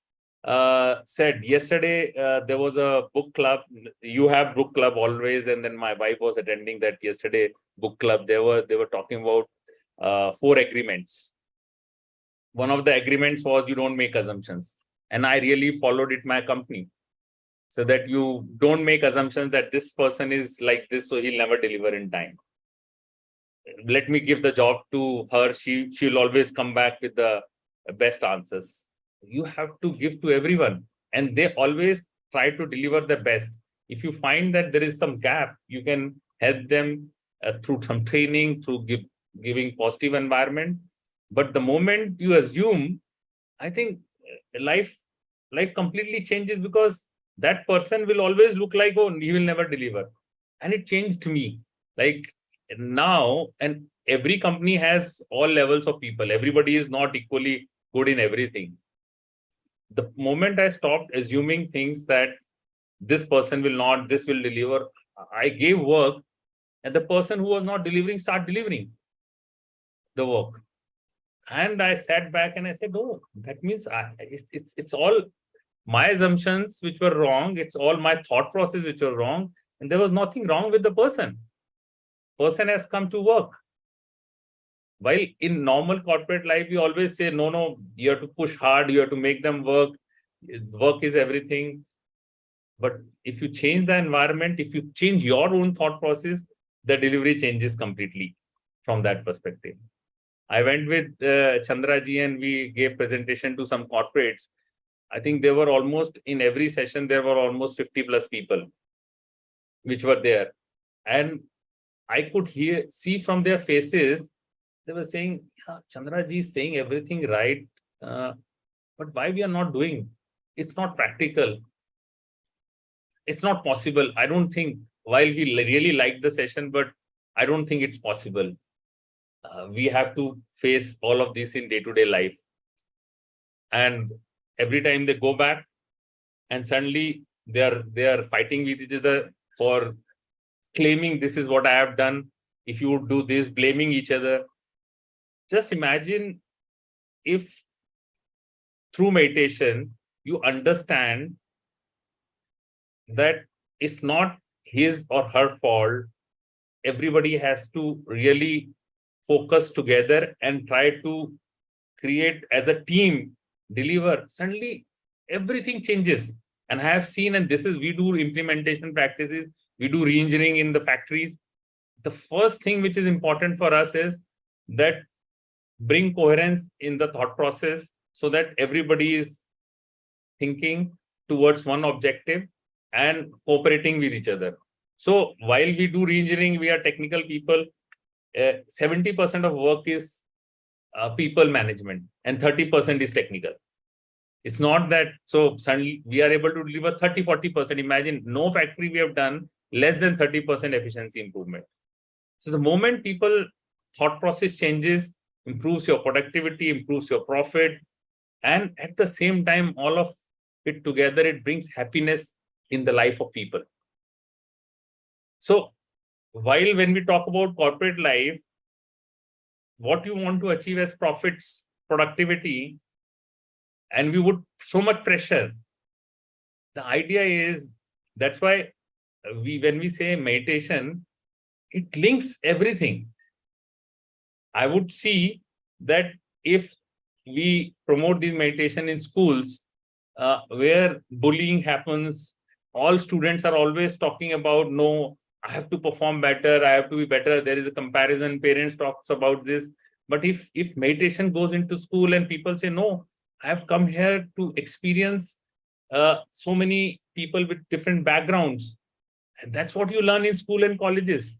said yesterday. There was a book club. You have book club always, and then my wife was attending that yesterday book club. They were talking about 4 agreements. One of the agreements was you don't make assumptions, and I really followed it my company, so that you don't make assumptions that this person is like this, so he'll never deliver in time. Let me give the job to her. She'll always come back with the best answers. You have to give to everyone, and they always try to deliver the best. If you find that there is some gap, you can help them through some training, through giving positive environment. But the moment you assume, I think life completely changes, because that person will always look like, oh, he will never deliver. And it changed me. Like now, and every company has all levels of people. Everybody is not equally good in everything. The moment I stopped assuming things that this person will not, this will deliver, I gave work, and the person who was not delivering start delivering the work. And I sat back and I said, oh, that means it's all my assumptions which were wrong. It's all my thought process which were wrong. And there was nothing wrong with the person. Person has come to work. While in normal corporate life, we always say, no, you have to push hard, you have to make them work. Work is everything. But if you change the environment, if you change your own thought process, the delivery changes completely from that perspective. I went with Chandraji and we gave presentation to some corporates. I think there were almost, in every session, there were almost 50 plus people which were there. And I could see from their faces, they were saying, yeah, Chandraji is saying everything right, but why we are not doing? It's not practical. It's not possible. I don't think, while we really liked the session, but I don't think it's possible. We have to face all of this in day-to-day life. And every time they go back, and suddenly they are fighting with each other for claiming this is what I have done. If you would do this, blaming each other. Just imagine if through meditation, you understand that it's not his or her fault. Everybody has to really focus together and try to create as a team, deliver. Suddenly, everything changes. And I have seen, and this is, we do implementation practices, we do re-engineering in the factories. The first thing which is important for us is that bring coherence in the thought process so that everybody is thinking towards one objective and cooperating with each other. So while we do re-engineering, we are technical people. 70% of work is people management and 30% is technical. It's not that, so suddenly we are able to deliver 30-40%. Imagine no factory we have done less than 30% efficiency improvement. So the moment people thought process changes, improves your productivity, improves your profit, and at the same time, all of it together, it brings happiness in the life of people. So while when we talk about corporate life, what you want to achieve as profits, productivity, and we would so much pressure. The idea is, that's why when we say meditation, it links everything. I would see that if we promote this meditation in schools, where bullying happens, all students are always talking about, no, I have to perform better, I have to be better. There is a comparison, parents talks about this. But if meditation goes into school and people say, no, I have come here to experience so many people with different backgrounds. And that's what you learn in school and colleges.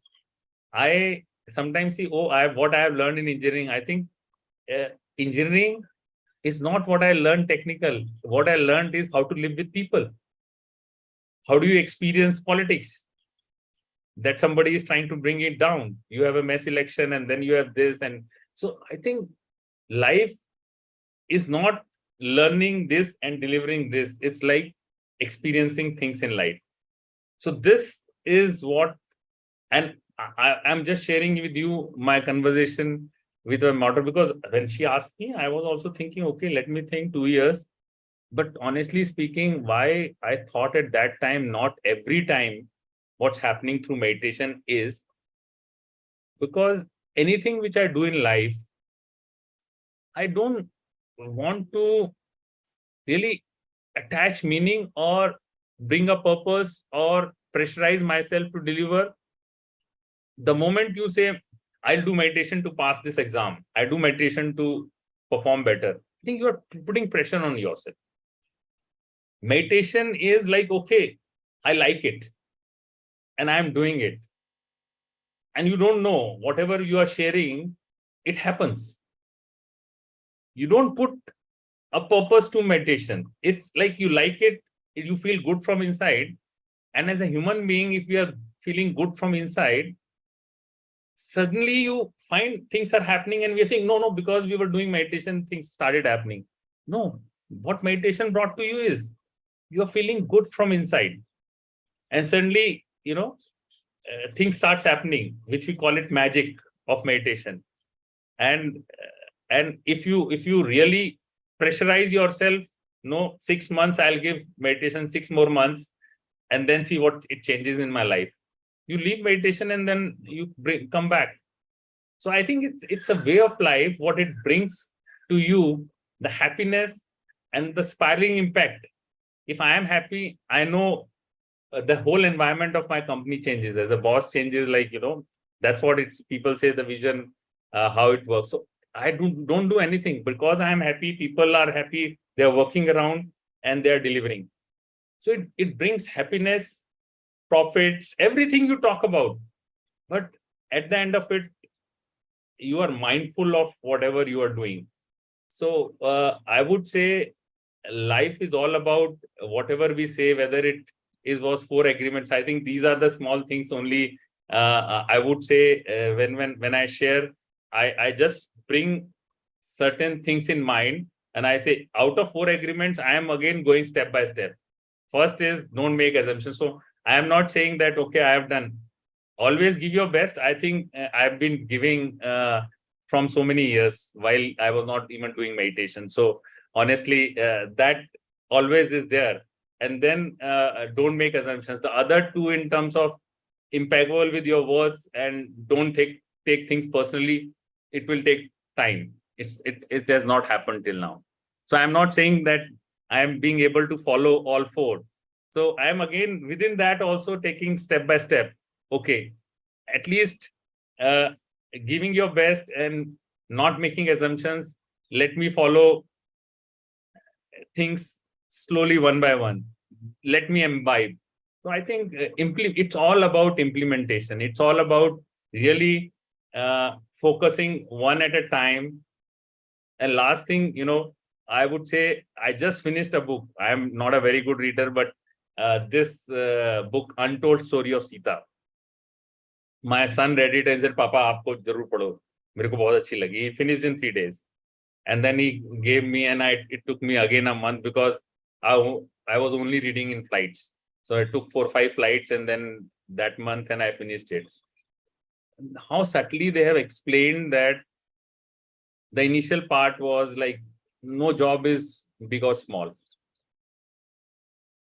I sometimes see, what I have learned in engineering. I think engineering is not what I learned technical. What I learned is how to live with people. How do you experience politics? That somebody is trying to bring it down. You have a mess election and then you have this. And so I think life is not learning this and delivering this. It's like experiencing things in life. So this is what, and I'm just sharing with you my conversation with my mother, because when she asked me, I was also thinking, okay, let me think 2 years. But honestly speaking, why I thought at that time, not every time what's happening through meditation is because anything which I do in life, I don't want to really attach meaning or bring a purpose or pressurize myself to deliver. The moment you say, I'll do meditation to pass this exam, I do meditation to perform better, I think you're putting pressure on yourself. Meditation is like, okay, I like it and I'm doing it. And you don't know, whatever you are sharing, it happens. You don't put a purpose to meditation. It's like you like it, you feel good from inside. And as a human being, if you are feeling good from inside, suddenly you find things are happening and we are saying, no, because we were doing meditation, things started happening. No, what meditation brought to you is you are feeling good from inside. And suddenly, things starts happening, which we call it magic of meditation. And if you really pressurize yourself, 6 months, I'll give meditation 6 more months and then see what it changes in my life. You leave meditation and then you come back. So I think it's a way of life, what it brings to you, the happiness and the spiraling impact. If I am happy, I know the whole environment of my company changes. As the boss changes, that's what people say, the vision, how it works. So I don't do anything because I am happy. People are happy. They're working around and they're delivering. So it brings happiness, profits, everything you talk about. But at the end of it, you are mindful of whatever you are doing. So I would say life is all about whatever we say, whether it was 4 agreements. I think these are the small things only. I would say when I share, I just bring certain things in mind and I say, out of 4 agreements, I am again going step by step. First is don't make assumptions. So I am not saying that, okay, I have done. Always give your best. I think I've been giving from so many years while I was not even doing meditation. So honestly, that always is there. And then don't make assumptions. The other 2, in terms of impeccable with your words and don't take things personally, it will take time. It has not happened till now. So I'm not saying that I am being able to follow all 4. So I am again within that also taking step by step. Okay, at least giving your best and not making assumptions. Let me follow things slowly, one by one. Let me imbibe. So I think it's all about implementation. It's all about really focusing one at a time. And last thing, I would say, I just finished a book. I am not a very good reader, but this book, Untold Story of Sita. My son read it and said, Papa, aapko zarur padho. Mere ko bahut achhi lagi. He finished in 3 days. And then he gave me, and it took me again a month because I was only reading in flights. So I took 4 or 5 flights and then that month and I finished it. How subtly they have explained that the initial part was like, no job is big or small.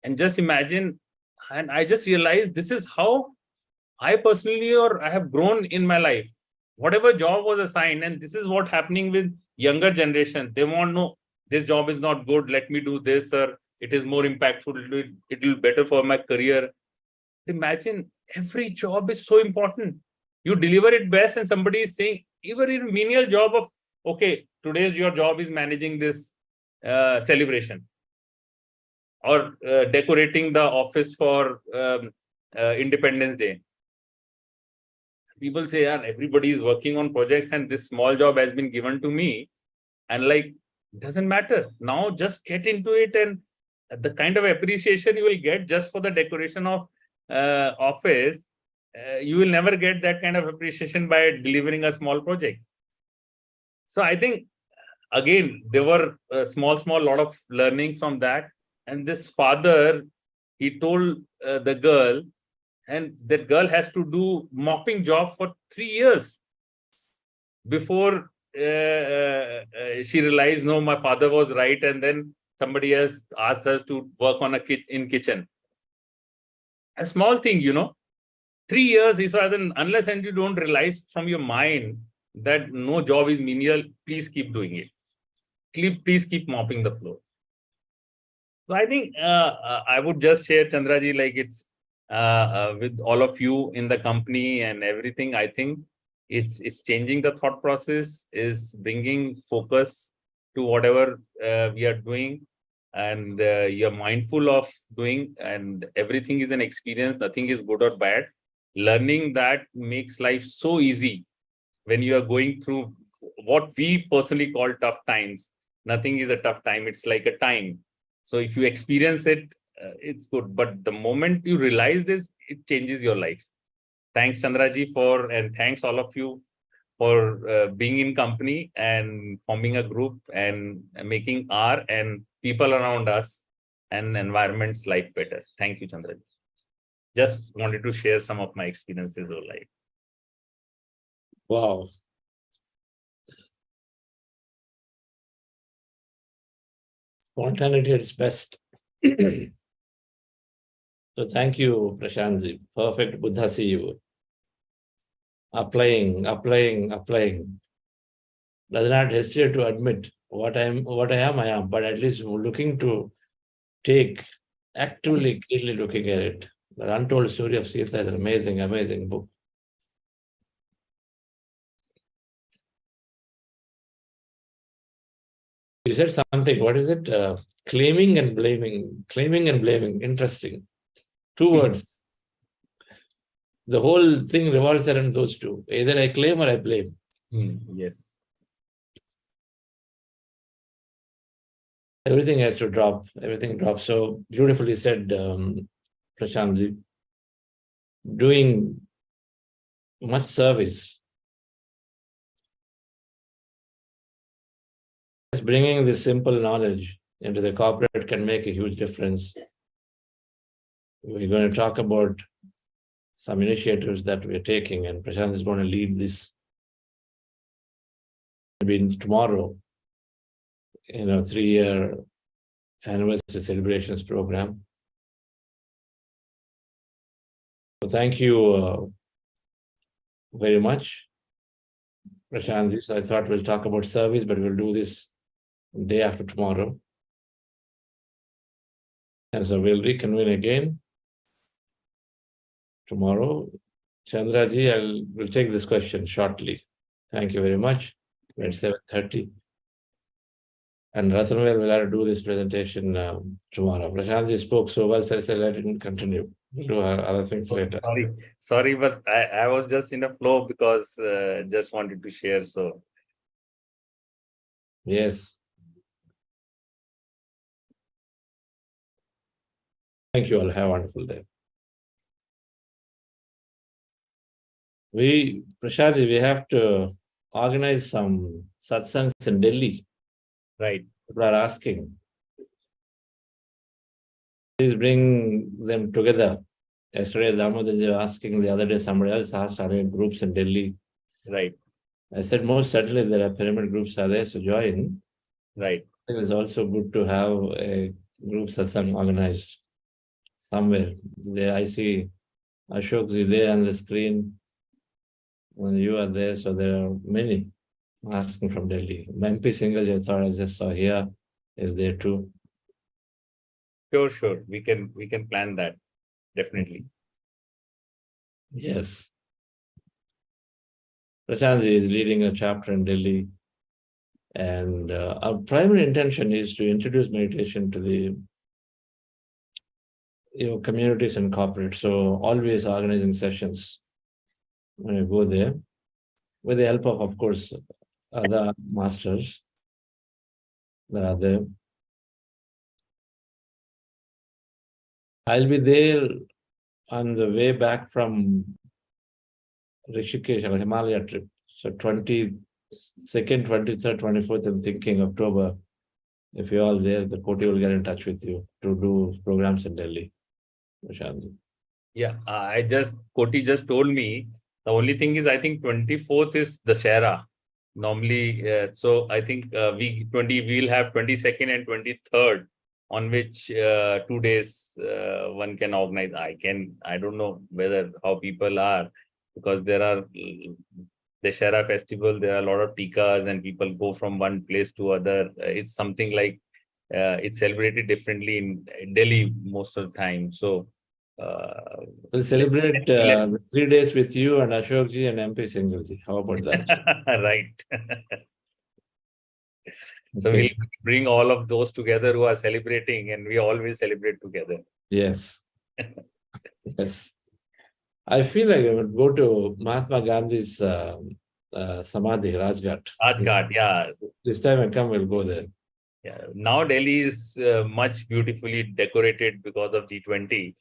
And just imagine, and I just realized this is how I personally I have grown in my life. Whatever job was assigned, and this is what happening with younger generation. They want, no, this job is not good. Let me do this, or it is more impactful. It will be better for my career. Imagine, every job is so important. You deliver it best, and somebody is saying, even in a menial job of, okay, today's your job is managing this celebration or decorating the office for Independence Day. People say, yeah, everybody is working on projects and this small job has been given to me. And like, doesn't matter. Now just get into it, and the kind of appreciation you will get just for the decoration of office, you will never get that kind of appreciation by delivering a small project. So I think again, there were small lot of learnings from that. And this father, he told the girl, and that girl has to do mopping job for 3 years before she realized, no, my father was right. And then somebody else asked us to work on in kitchen. A small thing, 3 years is unless and you don't realize from your mind that no job is menial, please keep doing it. Please keep mopping the floor. So I think I would just share, Chandraji, like it's with all of you in the company and everything. I think it's changing the thought process, is bringing focus to whatever we are doing, and you're mindful of doing, and everything is an experience. Nothing is good or bad. Learning that makes life so easy when you are going through what we personally call tough times. Nothing is a tough time. It's like a time. So if you experience it, it's good. But the moment you realize this, it changes your life. Thanks, Chandraji, and thanks all of you for being in company and forming a group and making our and people around us and environment's life better. Thank you, Chandraji. Just wanted to share some of my experiences of life. Wow. Spontaneity at its best. So thank you, Prashantji. Perfect Buddha CEO. Applying. Does not hesitate to admit what I am, but at least looking to take, actively, keenly looking at it. The Untold Story of Sita is an amazing, amazing book. You said something, what is it? Claiming and blaming. Interesting. 2 words. The whole thing revolves around those two. Either I claim or I blame. Yes. Everything has to drop. Everything drops. So beautifully said, Prashantji. Doing much service. Just bringing this simple knowledge into the corporate can make a huge difference. We're going to talk about some initiatives that we're taking, and Prashant is going to lead this. Maybe tomorrow, 3-year anniversary celebrations program. So thank you very much, Prashant. So I thought we'll talk about service, but we'll do this day after tomorrow. And so we'll reconvene again tomorrow. Chandraji, we'll take this question shortly. Thank you very much. We're at 7:30. And Rathanvel will have to do this presentation tomorrow. Prashantji spoke so well, so I said I didn't continue. We'll do other things later. Sorry, but I was just in a flow because just wanted to share. So yes. Thank you all. Have a wonderful day. Prashantji, we have to organize some satsangs in Delhi. Right. People are asking. Please bring them together. Yesterday, Damodarji was asking, the other day somebody else asked, are there groups in Delhi? Right. I said, most certainly there are pyramid groups are there, so join. Right. It is also good to have a group satsang organized somewhere. There I see Ashokji there on the screen, and you are there, so there are many asking from Delhi. pmcenglish, I thought I just saw here, is there too. Sure. We can plan that. Definitely. Yes. Prashantji is leading a chapter in Delhi, and our primary intention is to introduce meditation to the communities and corporates. So always organizing sessions when you go there, with the help of course, other masters that are there. I'll be there on the way back from Rishikesh, our Himalaya trip. So 23rd 2nd, 23rd, 24th, I'm thinking October. If you're all there, the Koti will get in touch with you to do programs in Delhi. Prashant. Yeah, Koti just told me, the only thing is, I think 24th is the Shara. Normally, so I think we'll have 22nd and 23rd, on which 2 days one can organize. I don't know how people are, because there are the Shara festival, there are a lot of tikas and people go from one place to other. It's something like it's celebrated differently in Delhi most of the time. So we'll celebrate 3 days with you and Ashokji and pmcenglish. How about that? Right. So Okay. we'll bring all of those together who are celebrating, and we always celebrate together. Yes. Yes. I feel like I would go to Mahatma Gandhi's Samadhi, Rajghat. Rajghat, yeah. This time I come, we'll go there. Yeah. Now Delhi is much beautifully decorated because of G20.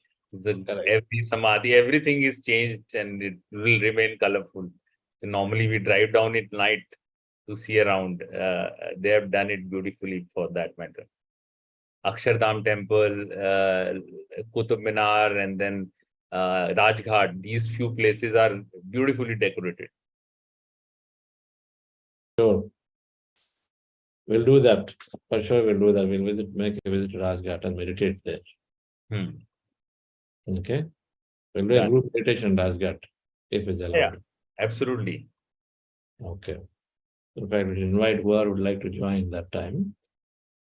Every Samadhi, everything is changed and it will remain colorful. So normally we drive down at night to see around. They have done it beautifully for that matter. Akshardham Temple, Qutub Minar, and then Rajghat. These few places are beautifully decorated. Sure. We'll do that. For sure, we'll do that. We'll make a visit to Rajghat and meditate there. Okay. We'll do a group meditation in Rajghat, if it's allowed. Yeah, absolutely. Okay. In fact, we invite whoever would like to join that time.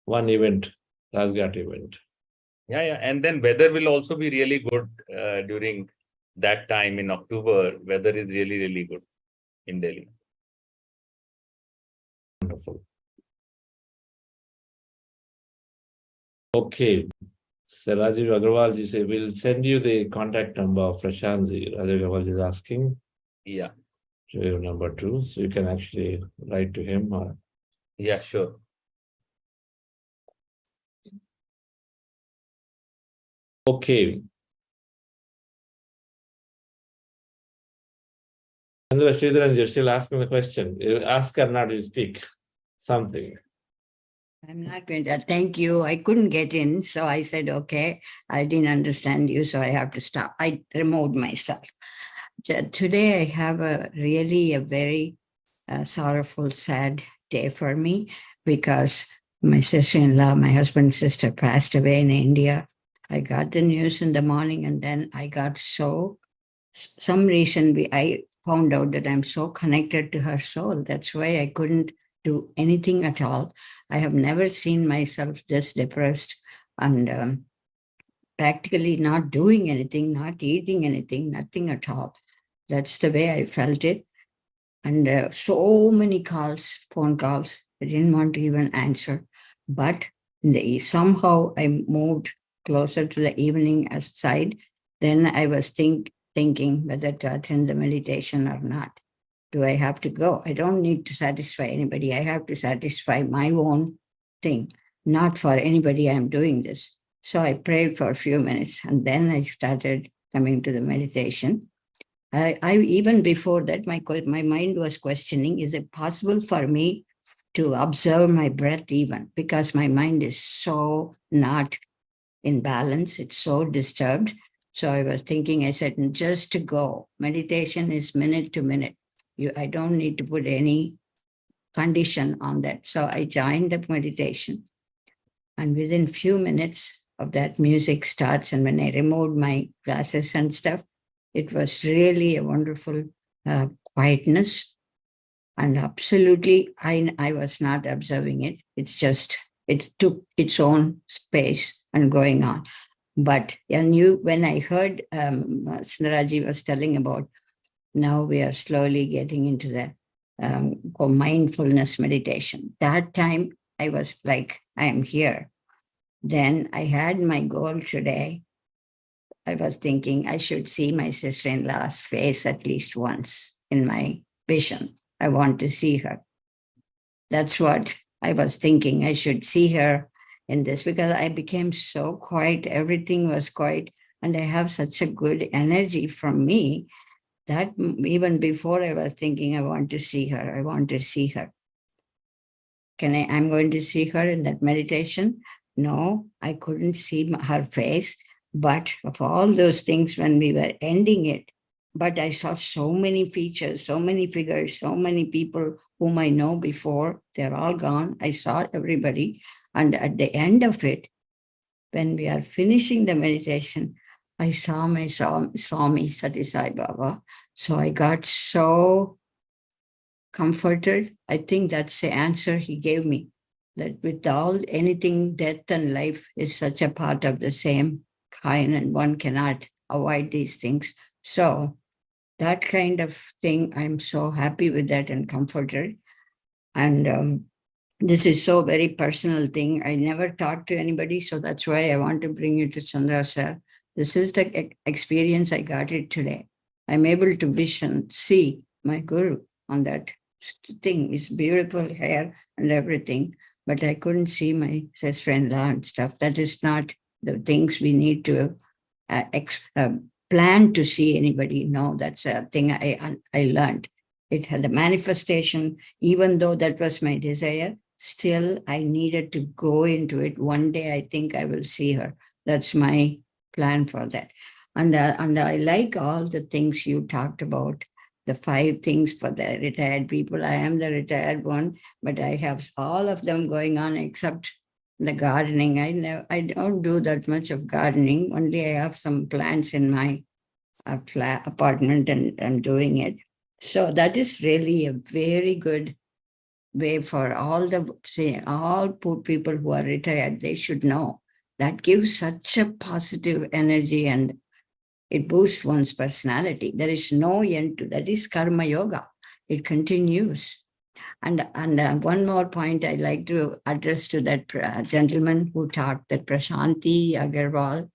One event, Rajghat event. Yeah. And then weather will also be really good during that time in October. Weather is really, really good in Delhi. Wonderful. Okay. So Rajiv Agrawal ji say, we'll send you the contact number of Prashant ji. Rajiv Agrawal ji is asking. Yeah. So you have number 2. So you can actually write to him. Or... Yeah, sure. Okay. Chandra Sridharan, you're still asking the question. You ask her not to speak something. I'm not going to. Thank you. I couldn't get in. So I said, okay, I didn't understand you. So I have to stop. I removed myself. Today I have a very sorrowful, sad day for me, because my sister-in-law, my husband's sister, passed away in India. I got the news in the morning, and then I got some reason I found out that I'm so connected to her soul. That's why I couldn't do anything at all. I have never seen myself this depressed and practically not doing anything, not eating anything, nothing at all. That's the way I felt it. And so many phone calls, I didn't want to even answer. But somehow I moved closer to the evening side. Then I was thinking whether to attend the meditation or not. Do I have to go? I don't need to satisfy anybody. I have to satisfy my own thing, not for anybody. I'm doing this. So I prayed for a few minutes, and then I started coming to the meditation. I even before that, my mind was questioning, is it possible for me to observe my breath even? Because my mind is so not in balance. It's so disturbed. So I was thinking, I said, just to go. Meditation is minute to minute. I don't need to put any condition on that. So I joined the meditation. And within few minutes of that, music starts. And when I removed my glasses and stuff, it was really a wonderful quietness. And absolutely, I was not observing it. It took its own space and going on. But when I heard Sundaraji was telling about, now we are slowly getting into the mindfulness meditation. That time I was like, I am here. Then I had my goal today. I was thinking I should see my sister-in-law's face at least once in my vision. I want to see her. That's what I was thinking. I should see her in this, because I became so quiet. Everything was quiet. And I have such a good energy from me that even before I was thinking, I want to see her. I want to see her. I'm going to see her in that meditation. No, I couldn't see her face. But of all those things, when we were ending it, but I saw so many features, so many figures, so many people whom I know before. They're all gone. I saw everybody. And at the end of it, when we are finishing the meditation, I saw my Swami Sati Sai Baba. So I got so comforted. I think that's the answer he gave me, that with all anything, death and life is such a part of the same kind, and one cannot avoid these things. So that kind of thing, I'm so happy with that and comforted. And this is so very personal thing. I never talked to anybody, so that's why I want to bring you to Chandra sir. This is the experience I got it today. I'm able to see my Guru on that thing. It's beautiful hair and everything, but I couldn't see my sister-in-law and stuff. That is not the things we need to plan to see anybody. No, that's a thing I learned. It had a manifestation, even though that was my desire. Still, I needed to go into it. One day, I think I will see her. That's my plan for that. And I like all the things you talked about, the 5 things for the retired people. I am the retired one, but I have all of them going on except the gardening. I don't do that much of gardening. Only I have some plants in my flat apartment, and I'm doing it. So that is really a very good way for all poor people who are retired. They should know that gives such a positive energy, and it boosts one's personality. There is no end to that. Is karma yoga. It continues. And one more point I like to address to that gentleman who talked, that Prashanti Agarwal.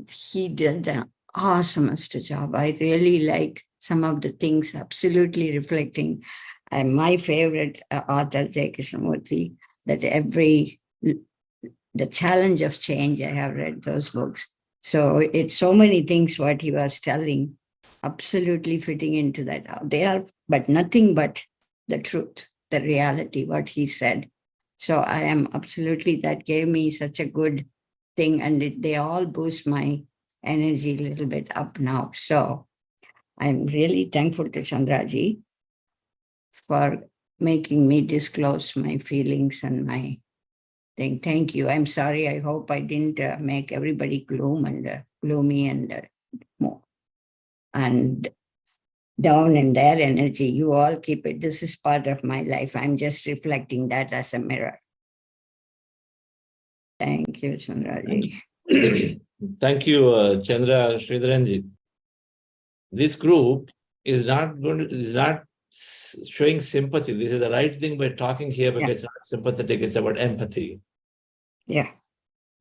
He did an awesomest job. I really like some of the things absolutely reflecting. My favorite author, J. Krishnamurti, that the challenge of change, I have read those books. So it's so many things what he was telling, absolutely fitting into that. They are but nothing but the truth, the reality, what he said. So I am absolutely, that gave me such a good thing, and they all boost my energy a little bit up now. So I'm really thankful to Chandraji for making me disclose my feelings and my thing. Thank you. I'm sorry. I hope I didn't make everybody gloomy and more and down in their energy. You all keep it. This is part of my life. I'm just reflecting that as a mirror. Thank you, Chandraji. Thank you, Chandra Sridharanji. This group is not showing sympathy. This is the right thing by talking here, because it's not sympathetic, it's about empathy. Yeah.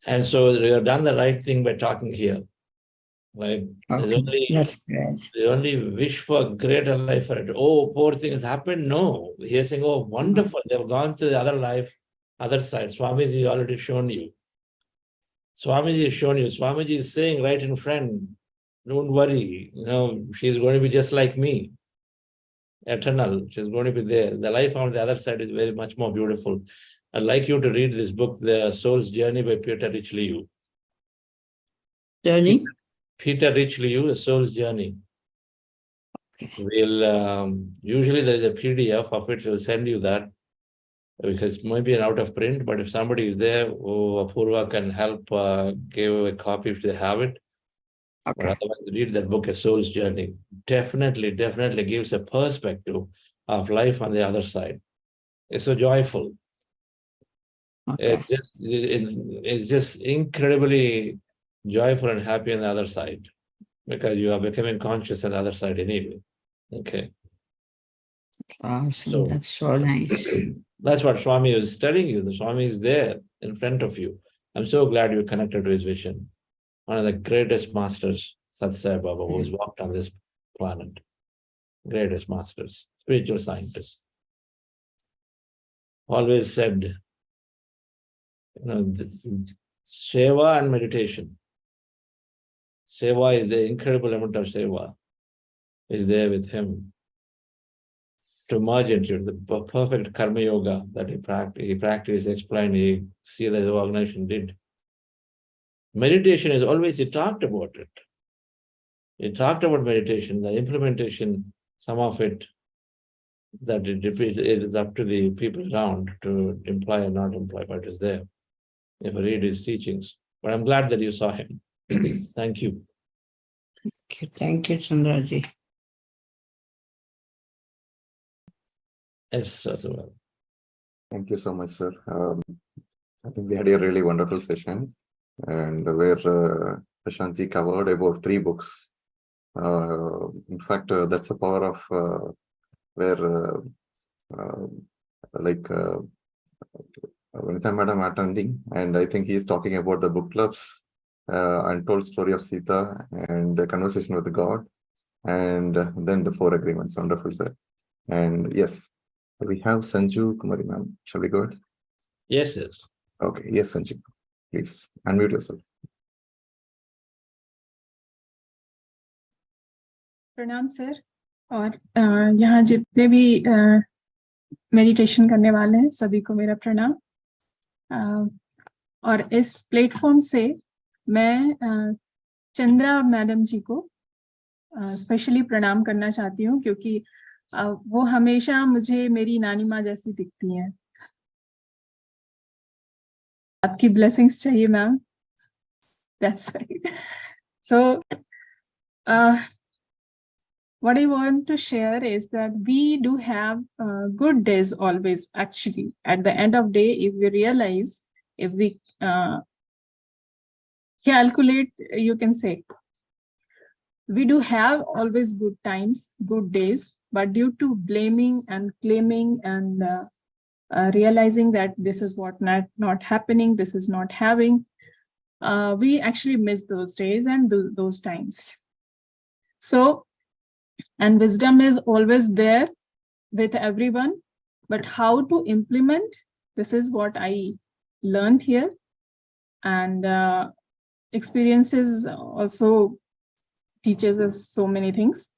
And so we have done the right thing by talking here. Like, That's great. they only wish for a greater life for it. Oh, poor thing has happened. No. He is saying, oh, wonderful. They've gone to the other life, other side. Swamiji already shown you. Swamiji has shown you. Swamiji is saying right in front, don't worry. She's going to be just like me. Eternal. She's going to be there. The life on the other side is very much more beautiful. I'd like you to read this book, The Soul's Journey by Peter Rich Liu. Journey? Peter Rich Liu, The Soul's Journey. We'll usually there is a PDF of it. We'll send you that, because maybe an out of print. But if somebody is there, Apurva can help give a copy if they have it. But otherwise, read that book, A Soul's Journey. Definitely gives a perspective of life on the other side. It's so joyful. It's just incredibly joyful and happy on the other side, because you are becoming conscious on the other side anyway. Okay. Awesome. So, that's so nice. That's what Swami is telling you. The Swami is there in front of you. I'm so glad you connected to his vision. One of the greatest masters, Sat Sai Baba, who has walked on this planet. Greatest masters, spiritual scientists. Always said, seva and meditation. Seva is the incredible amount of seva. is there with him to merge into the perfect karma yoga that he practiced, explained, he see that the organization did. Meditation is always, he talked about it. He talked about meditation, the implementation, some of it, that it is up to the people around to imply or not imply, but it is there. If I read his teachings. But I'm glad that you saw him. Thank you. Thank you, Chandraji. Yes, Subhash. Thank you so much, sir. I think we had a really wonderful session, and where Prashantji covered about 3 books. In fact, that's the power of where Vanitha Madam attending, and I think he's talking about the book clubs, Untold Story of Sita, and the Conversation with God, and then the 4 agreements. Wonderful, sir. And yes, we have Sanju Kumari ma'am. Shall we go ahead? Yes, yes. Okay, yes, Sanju. Please unmute yourself. प्रणाम sir और यहाँ जितने भी meditation करने वाले हैं सभी को मेरा प्रणाम और इस प्लेटफॉर्म से मैं चंद्रा मैडम जी को स्पेशली प्रणाम करना चाहती हूँ क्योंकि वो हमेशा मुझे मेरी नानी माँ जैसी दिखती हैं। आपकी ब्लेसिंग्स चाहिए ma'am. That's right. So what I want to share is that we do have good days always. Actually, at the end of day, if we realize, if we calculate, you can say, we do have always good times, good days, but due to blaming and claiming and realizing that this is what not happening, this is not having, we actually miss those days and those times. So, and wisdom is always there with everyone, but how to implement, this is what I learned here. And experiences also teaches us so many things.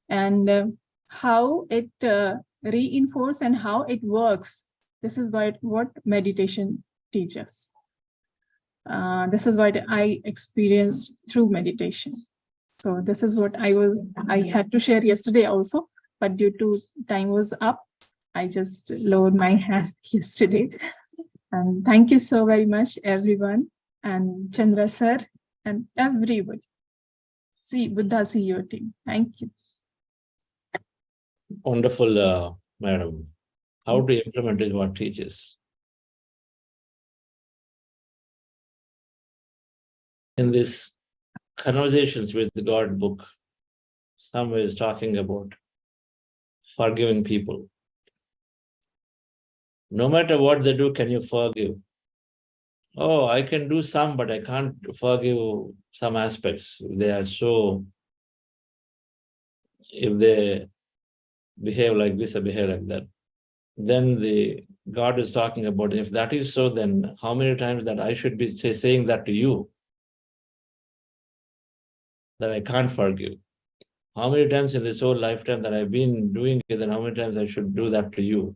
And how it reinforces and how it works, this is what meditation teaches. This is what I experienced through meditation. So this is what I had to share yesterday also, but due to time was up, I just lowered my hand yesterday. And thank you so very much, everyone, and Chandra sir, and everyone. See Buddha CEO team. Thank you. Wonderful, madam. How to implement is what teaches. In this Conversations with the God book, somewhere is talking about forgiving people. No matter what they do, can you forgive? Oh, I can do some, but I can't forgive some aspects. They are so, if they behave like this or behave like that. Then the God is talking about, if that is so, then how many times that I should be saying that to you? That I can't forgive. How many times in this whole lifetime that I've been doing it, then how many times I should do that to you?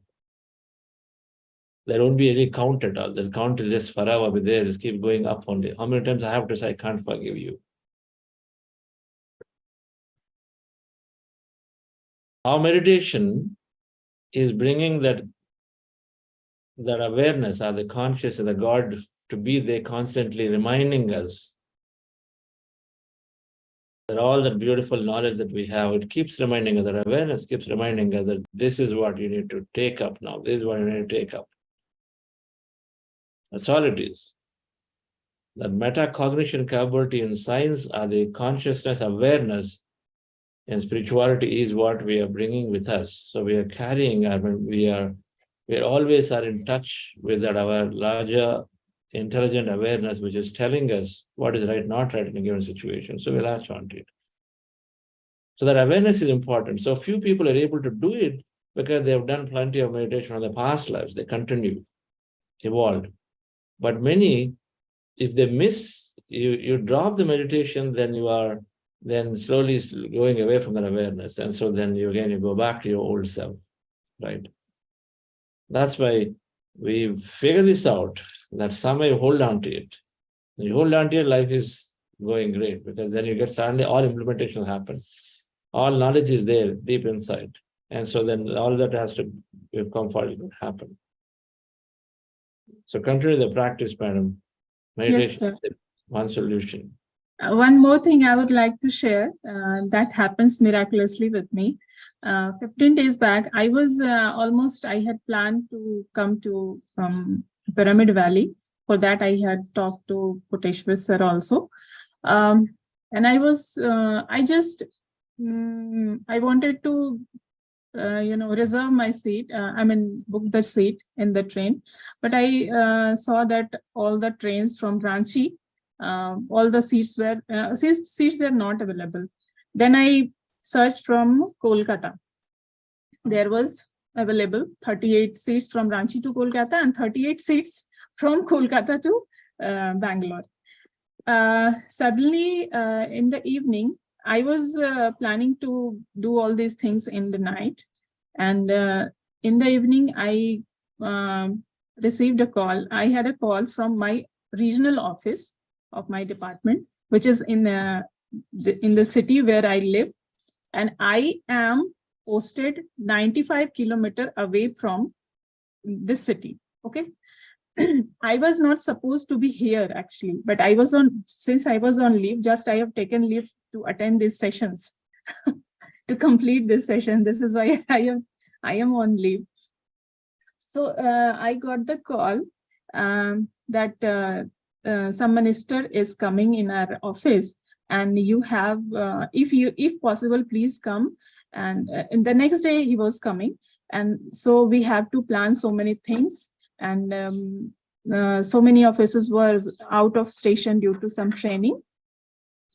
There won't be any count at all. The count is just forever be there, just keep going up only. How many times I have to say I can't forgive you? Our meditation is bringing that awareness or the conscious and the God to be there, constantly reminding us that all that beautiful knowledge that we have, it keeps reminding us, that awareness keeps reminding us that this is what you need to take up now. This is what you need to take up. That's all it is. That metacognition capability in science or the consciousness awareness in spirituality is what we are bringing with us. So we are carrying, we always are in touch with that our larger intelligent awareness, which is telling us what is right, not right in a given situation. So we latch on to it. So that awareness is important. So few people are able to do it because they have done plenty of meditation on the past lives. They continue, evolved. But many, if they miss, you drop the meditation, then you are then slowly going away from that awareness. And so then you go back to your old self, right? That's why we figure this out, that somehow you hold on to it. When you hold on to it, life is going great, because then you get suddenly all implementation will happen. All knowledge is there deep inside. And so then all that has to come forward to happen. So continue the practice, madam. Meditation is one solution. One more thing I would like to share that happens miraculously with me. 15 days back, I was I had planned to come to Pyramid Valley. For that, I had talked to Koteshwar sir also. And I was, I wanted to, reserve my seat. Book the seat in the train. But I saw that all the trains from Ranchi, all the seats were not available. Then I searched from Kolkata. There was available 38 seats from Ranchi to Kolkata and 38 seats from Kolkata to Bangalore. Suddenly, in the evening, I was planning to do all these things in the night. And in the evening, I received a call. I had a call from my regional office of my department, which is in the city where I live. And I am posted 95 kilometers away from this city. Okay. I was not supposed to be here actually, but since I was on leave, I have taken leave to attend these sessions, to complete this session. This is why I am on leave. So I got the call that some minister is coming in our office, and you have, if possible, please come. And in the next day he was coming, and so we have to plan so many things. And so many officers were out of station due to some training.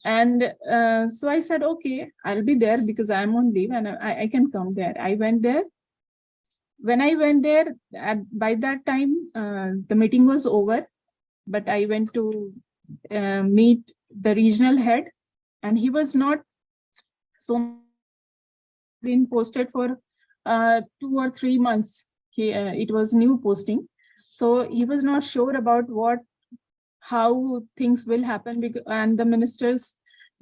And so I said, okay, I'll be there because I'm on leave and I can come there. I went there. When I went there, by that time, the meeting was over, but I went to meet the regional head, and he was not so been posted for 2 or 3 months. It was new posting. So he was not sure about how things will happen. And the ministers,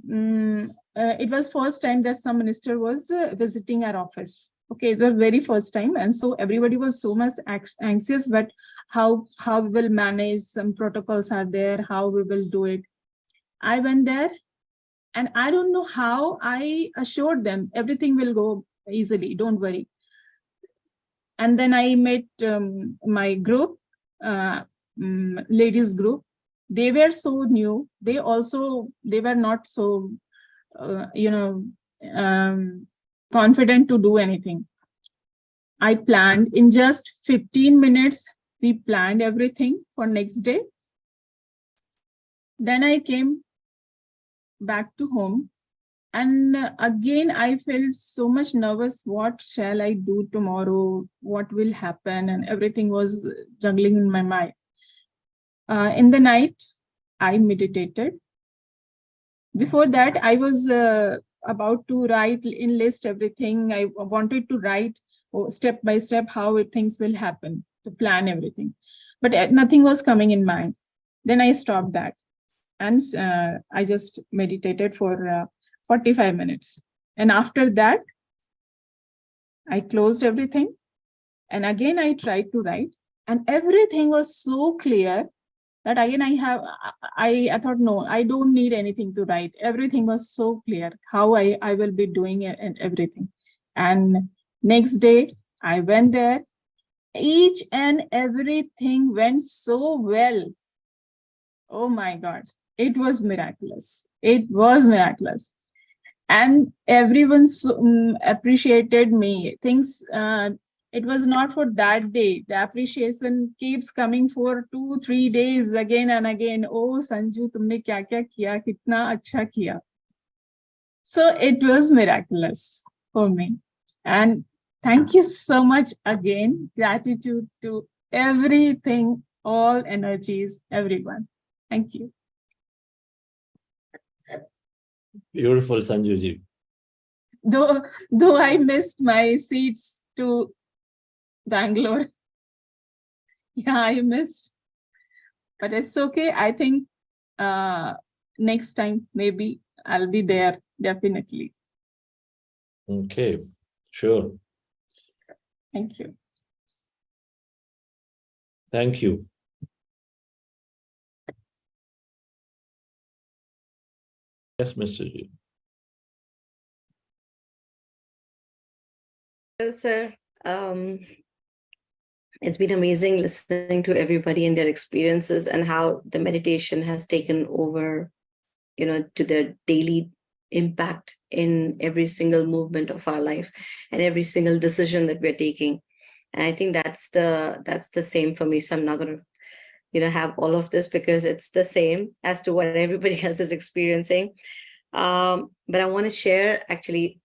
it was first time that some minister was visiting our office. Okay, the very first time. And so everybody was so much anxious, but how we will manage, some protocols are there, how we will do it. I went there, and I don't know how I assured them everything will go easily, don't worry. And then I met my group, ladies group. They were so new. They were not so, confident to do anything. I planned in just 15 minutes. We planned everything for next day. Then I came back to home. And again, I felt so much nervous. What shall I do tomorrow? What will happen? And everything was juggling in my mind. In the night, I meditated. Before that, I was about to enlist everything. I wanted to write step by step how things will happen, to plan everything. But nothing was coming in mind. Then I stopped that. And I just meditated for 45 minutes. And after that, I closed everything. And again, I tried to write. And everything was so clear that again, I thought, no, I don't need anything to write. Everything was so clear how I will be doing it and everything. And next day, I went there. Each and everything went so well. Oh my God, it was miraculous. It was miraculous. And everyone appreciated me. It was not for that day. The appreciation keeps coming for 2-3 days again and again. Oh, Sanju, tumne kya kya kiya, kitna acha kiya. So it was miraculous for me. And thank you so much again. Gratitude to everything, all energies, everyone. Thank you. Beautiful, Sanjuji. Though I missed my seats to Bangalore. Yeah, I missed. But it's okay. I think next time, maybe I'll be there, definitely. Okay, sure. Thank you. Thank you. Yes, Mr. Ji. Hello, sir. It's been amazing listening to everybody and their experiences and how the meditation has taken over, to their daily impact in every single movement of our life and every single decision that we're taking. And I think that's the same for me. So I'm not going to, have all of this because it's the same as to what everybody else is experiencing. But I want to share actually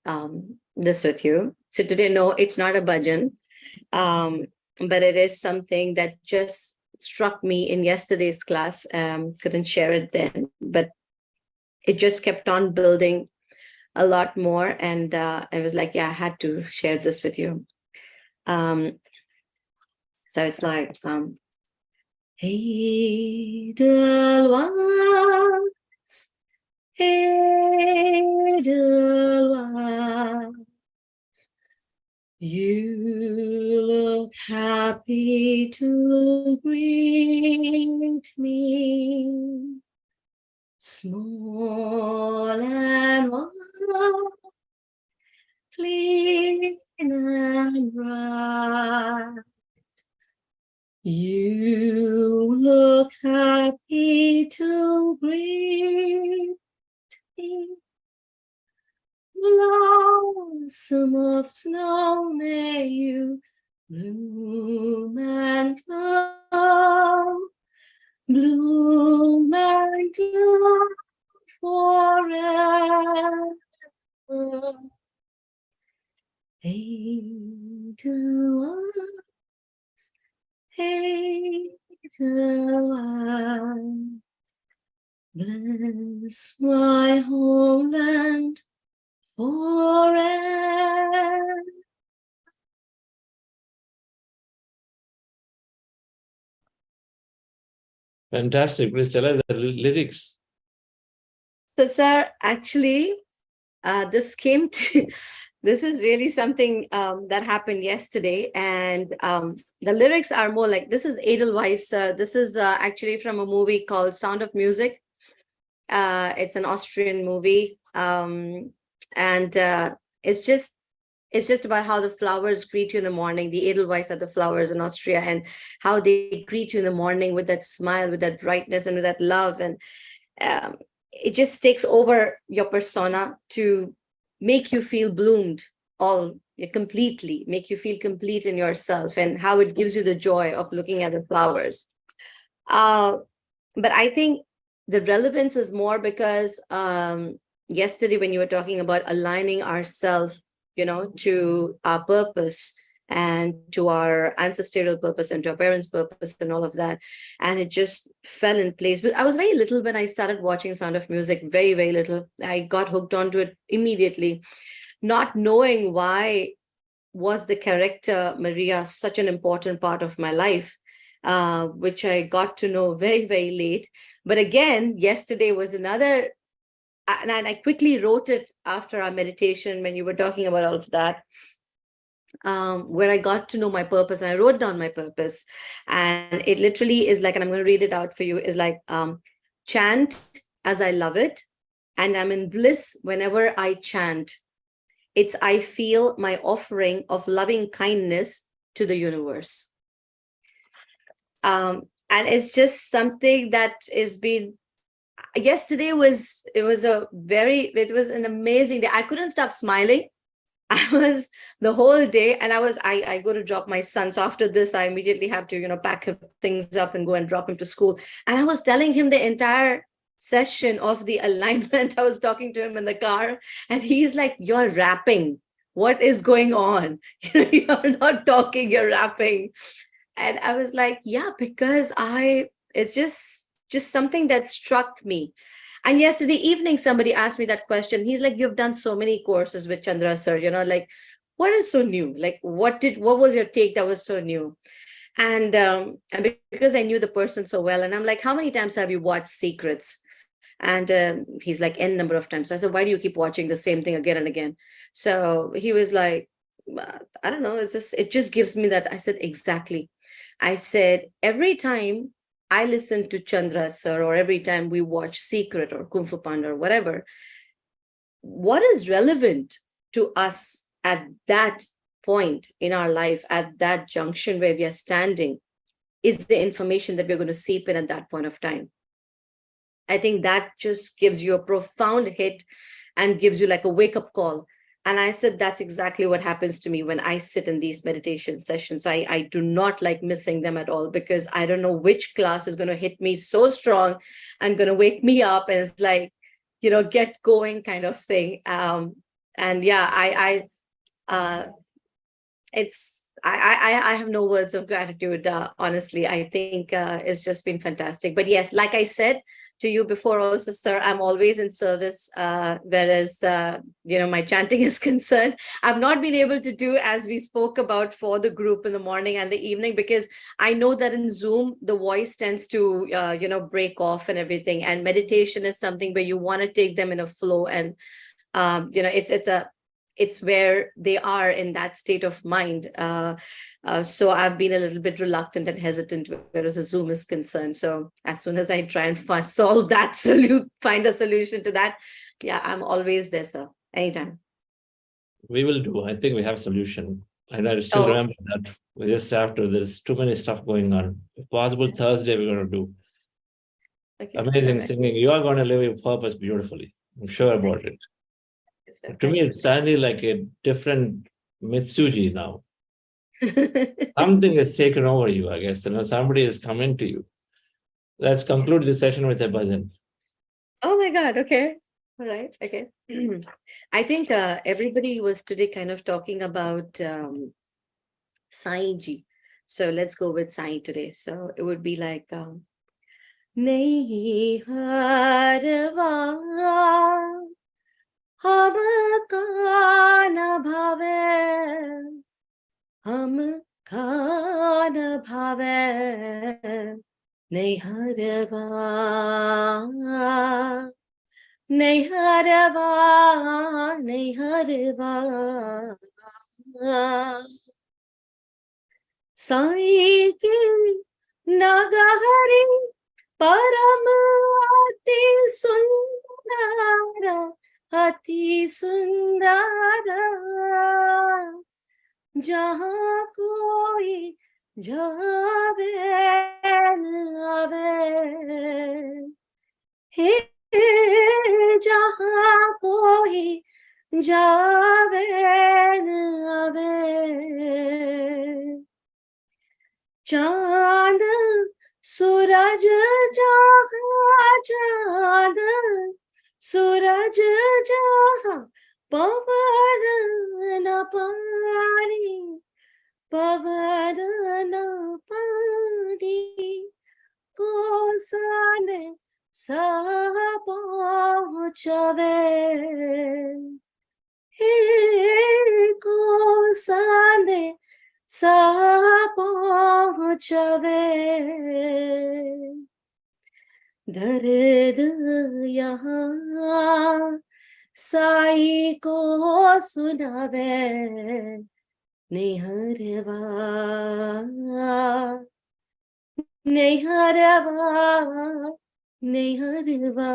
this with you. So today, no, it's not a bhajan, but it is something that just struck me in yesterday's class. Couldn't share it then, but it just kept on building a lot more. And I was like, yeah, I had to share this with you. So it's like, Edelweiss, Edelweiss, you look happy to greet me, small and white, clean and bright. You look happy to greet me, blossom of snow, may you bloom and glow, bloom and glow forever. Edelweiss, Edelweiss, bless my homeland forever. Fantastic. Please tell us the lyrics. So, sir, actually, this was really something that happened yesterday. And the lyrics are more like, this is Edelweiss. This is actually from a movie called Sound of Music. It's an Austrian movie. And it's just about how the flowers greet you in the morning. The Edelweiss are the flowers in Austria, and how they greet you in the morning with that smile, with that brightness, and with that love. And it just takes over your persona to make you feel bloomed completely, make you feel complete in yourself, and how it gives you the joy of looking at the flowers. But I think the relevance was more because yesterday when you were talking about aligning ourselves, to our purpose and to our ancestral purpose and to our parents' purpose and all of that. And it just fell in place. But I was very little when I started watching Sound of Music, very, very little. I got hooked onto it immediately, not knowing why was the character Maria such an important part of my life, which I got to know very, very late. But again, yesterday was another, and I quickly wrote it after our meditation when you were talking about all of that, where I got to know my purpose, and I wrote down my purpose. And it literally is like, and I'm going to read it out for you, is like, chant as I love it, and I'm in bliss whenever I chant. It's I feel my offering of loving kindness to the universe. And it's just something that has been, yesterday was an amazing day. I couldn't stop smiling. I was the whole day, and I go to drop my son. So after this, I immediately have to, pack things up and go and drop him to school. And I was telling him the entire session of the alignment. I was talking to him in the car, and he's like, "You're rapping. What is going on? You're not talking, you're rapping." And I was like, yeah, because it's just something that struck me. And yesterday evening, somebody asked me that question. He's like, you've done so many courses with Chandra sir, like, what is so new? Like, what was your take that was so new? And because I knew the person so well, and I'm like, how many times have you watched Secrets? And he's like, N number of times. So I said, why do you keep watching the same thing again and again? So he was like, I don't know. It just gives me that. I said, exactly. I said, every time I listen to Chandra sir, or every time we watch Secret or Kung Fu Panda or whatever, what is relevant to us at that point in our life, at that junction where we are standing, is the information that we're going to seep in at that point of time. I think that just gives you a profound hit and gives you like a wake-up call. And I said, that's exactly what happens to me when I sit in these meditation sessions. I do not like missing them at all, because I don't know which class is going to hit me so strong and going to wake me up, and it's like, get going kind of thing. And yeah, I have no words of gratitude. Honestly, I think it's just been fantastic. But yes, like I said to you before also, sir, I'm always in service, whereas, my chanting is concerned. I've not been able to do as we spoke about for the group in the morning and the evening, because I know that in Zoom, the voice tends to, break off and everything. And meditation is something where you want to take them in a flow. And, it's where they are in that state of mind. So I've been a little bit reluctant and hesitant, whereas a Zoom is concerned. So as soon as I try and solve that, find a solution to that, yeah, I'm always there, sir. Anytime. We will do. I think we have a solution. And I still remember that just after there's too many stuff going on. If possible, Thursday we're going to do. Okay, amazing singing. You are going to live your purpose beautifully. I'm sure about it. To me, it's suddenly like a different Mitsuji now. Something has taken over you, I guess. Somebody is coming to you. Let's conclude this session with a bhajan. Oh my God. Okay. All right. Okay. I think everybody was today kind of talking about Sai Ji. So let's go with Sai today. So it would be like Nahi harva hum ka na bhave, hum ka na bhave, nahi harva, nahi harva, nahi harva. Sai ki nagari param ati sundara, ati sundara, jahan koi jave na ave, he jahan koi jave na ave. Chand suraj jahan, chand suraj jahan, pavan na pani, pavan na pani, ko sane sa pahunchave, he ko sane sa pahunchave. Dard yahan Sai ko sunave, niharva, niharva, niharva.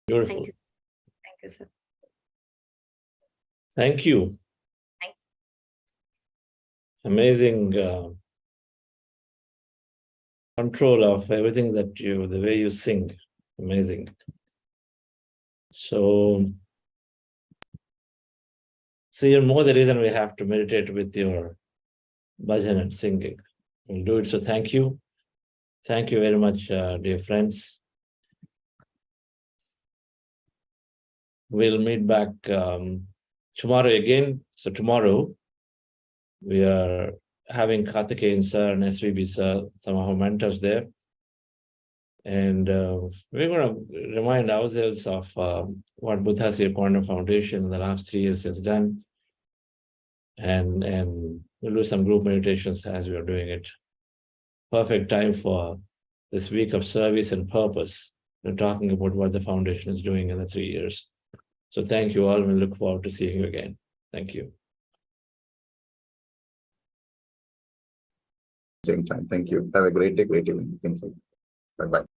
Beautiful. Thank you. Thank you, sir. Thank you. Thank you. Amazing control of everything that the way you sing. Amazing. So, even more the reason we have to meditate with your bhajan and singing. We'll do it. So thank you. Thank you very much, dear friends. We'll meet back tomorrow again, so tomorrow we are having Karthikeyan sir and SVB sir, some of our mentors there. And we're going to remind ourselves of what Buddhasya Corner Foundation in the last 3 years has done. And we'll do some group meditations as we are doing it. Perfect time for this week of service and purpose. We're talking about what the foundation is doing in the 3 years. So thank you all, and we look forward to seeing you again. Thank you. Same time. Thank you. Have a great day, great evening. Thank you. Bye-bye.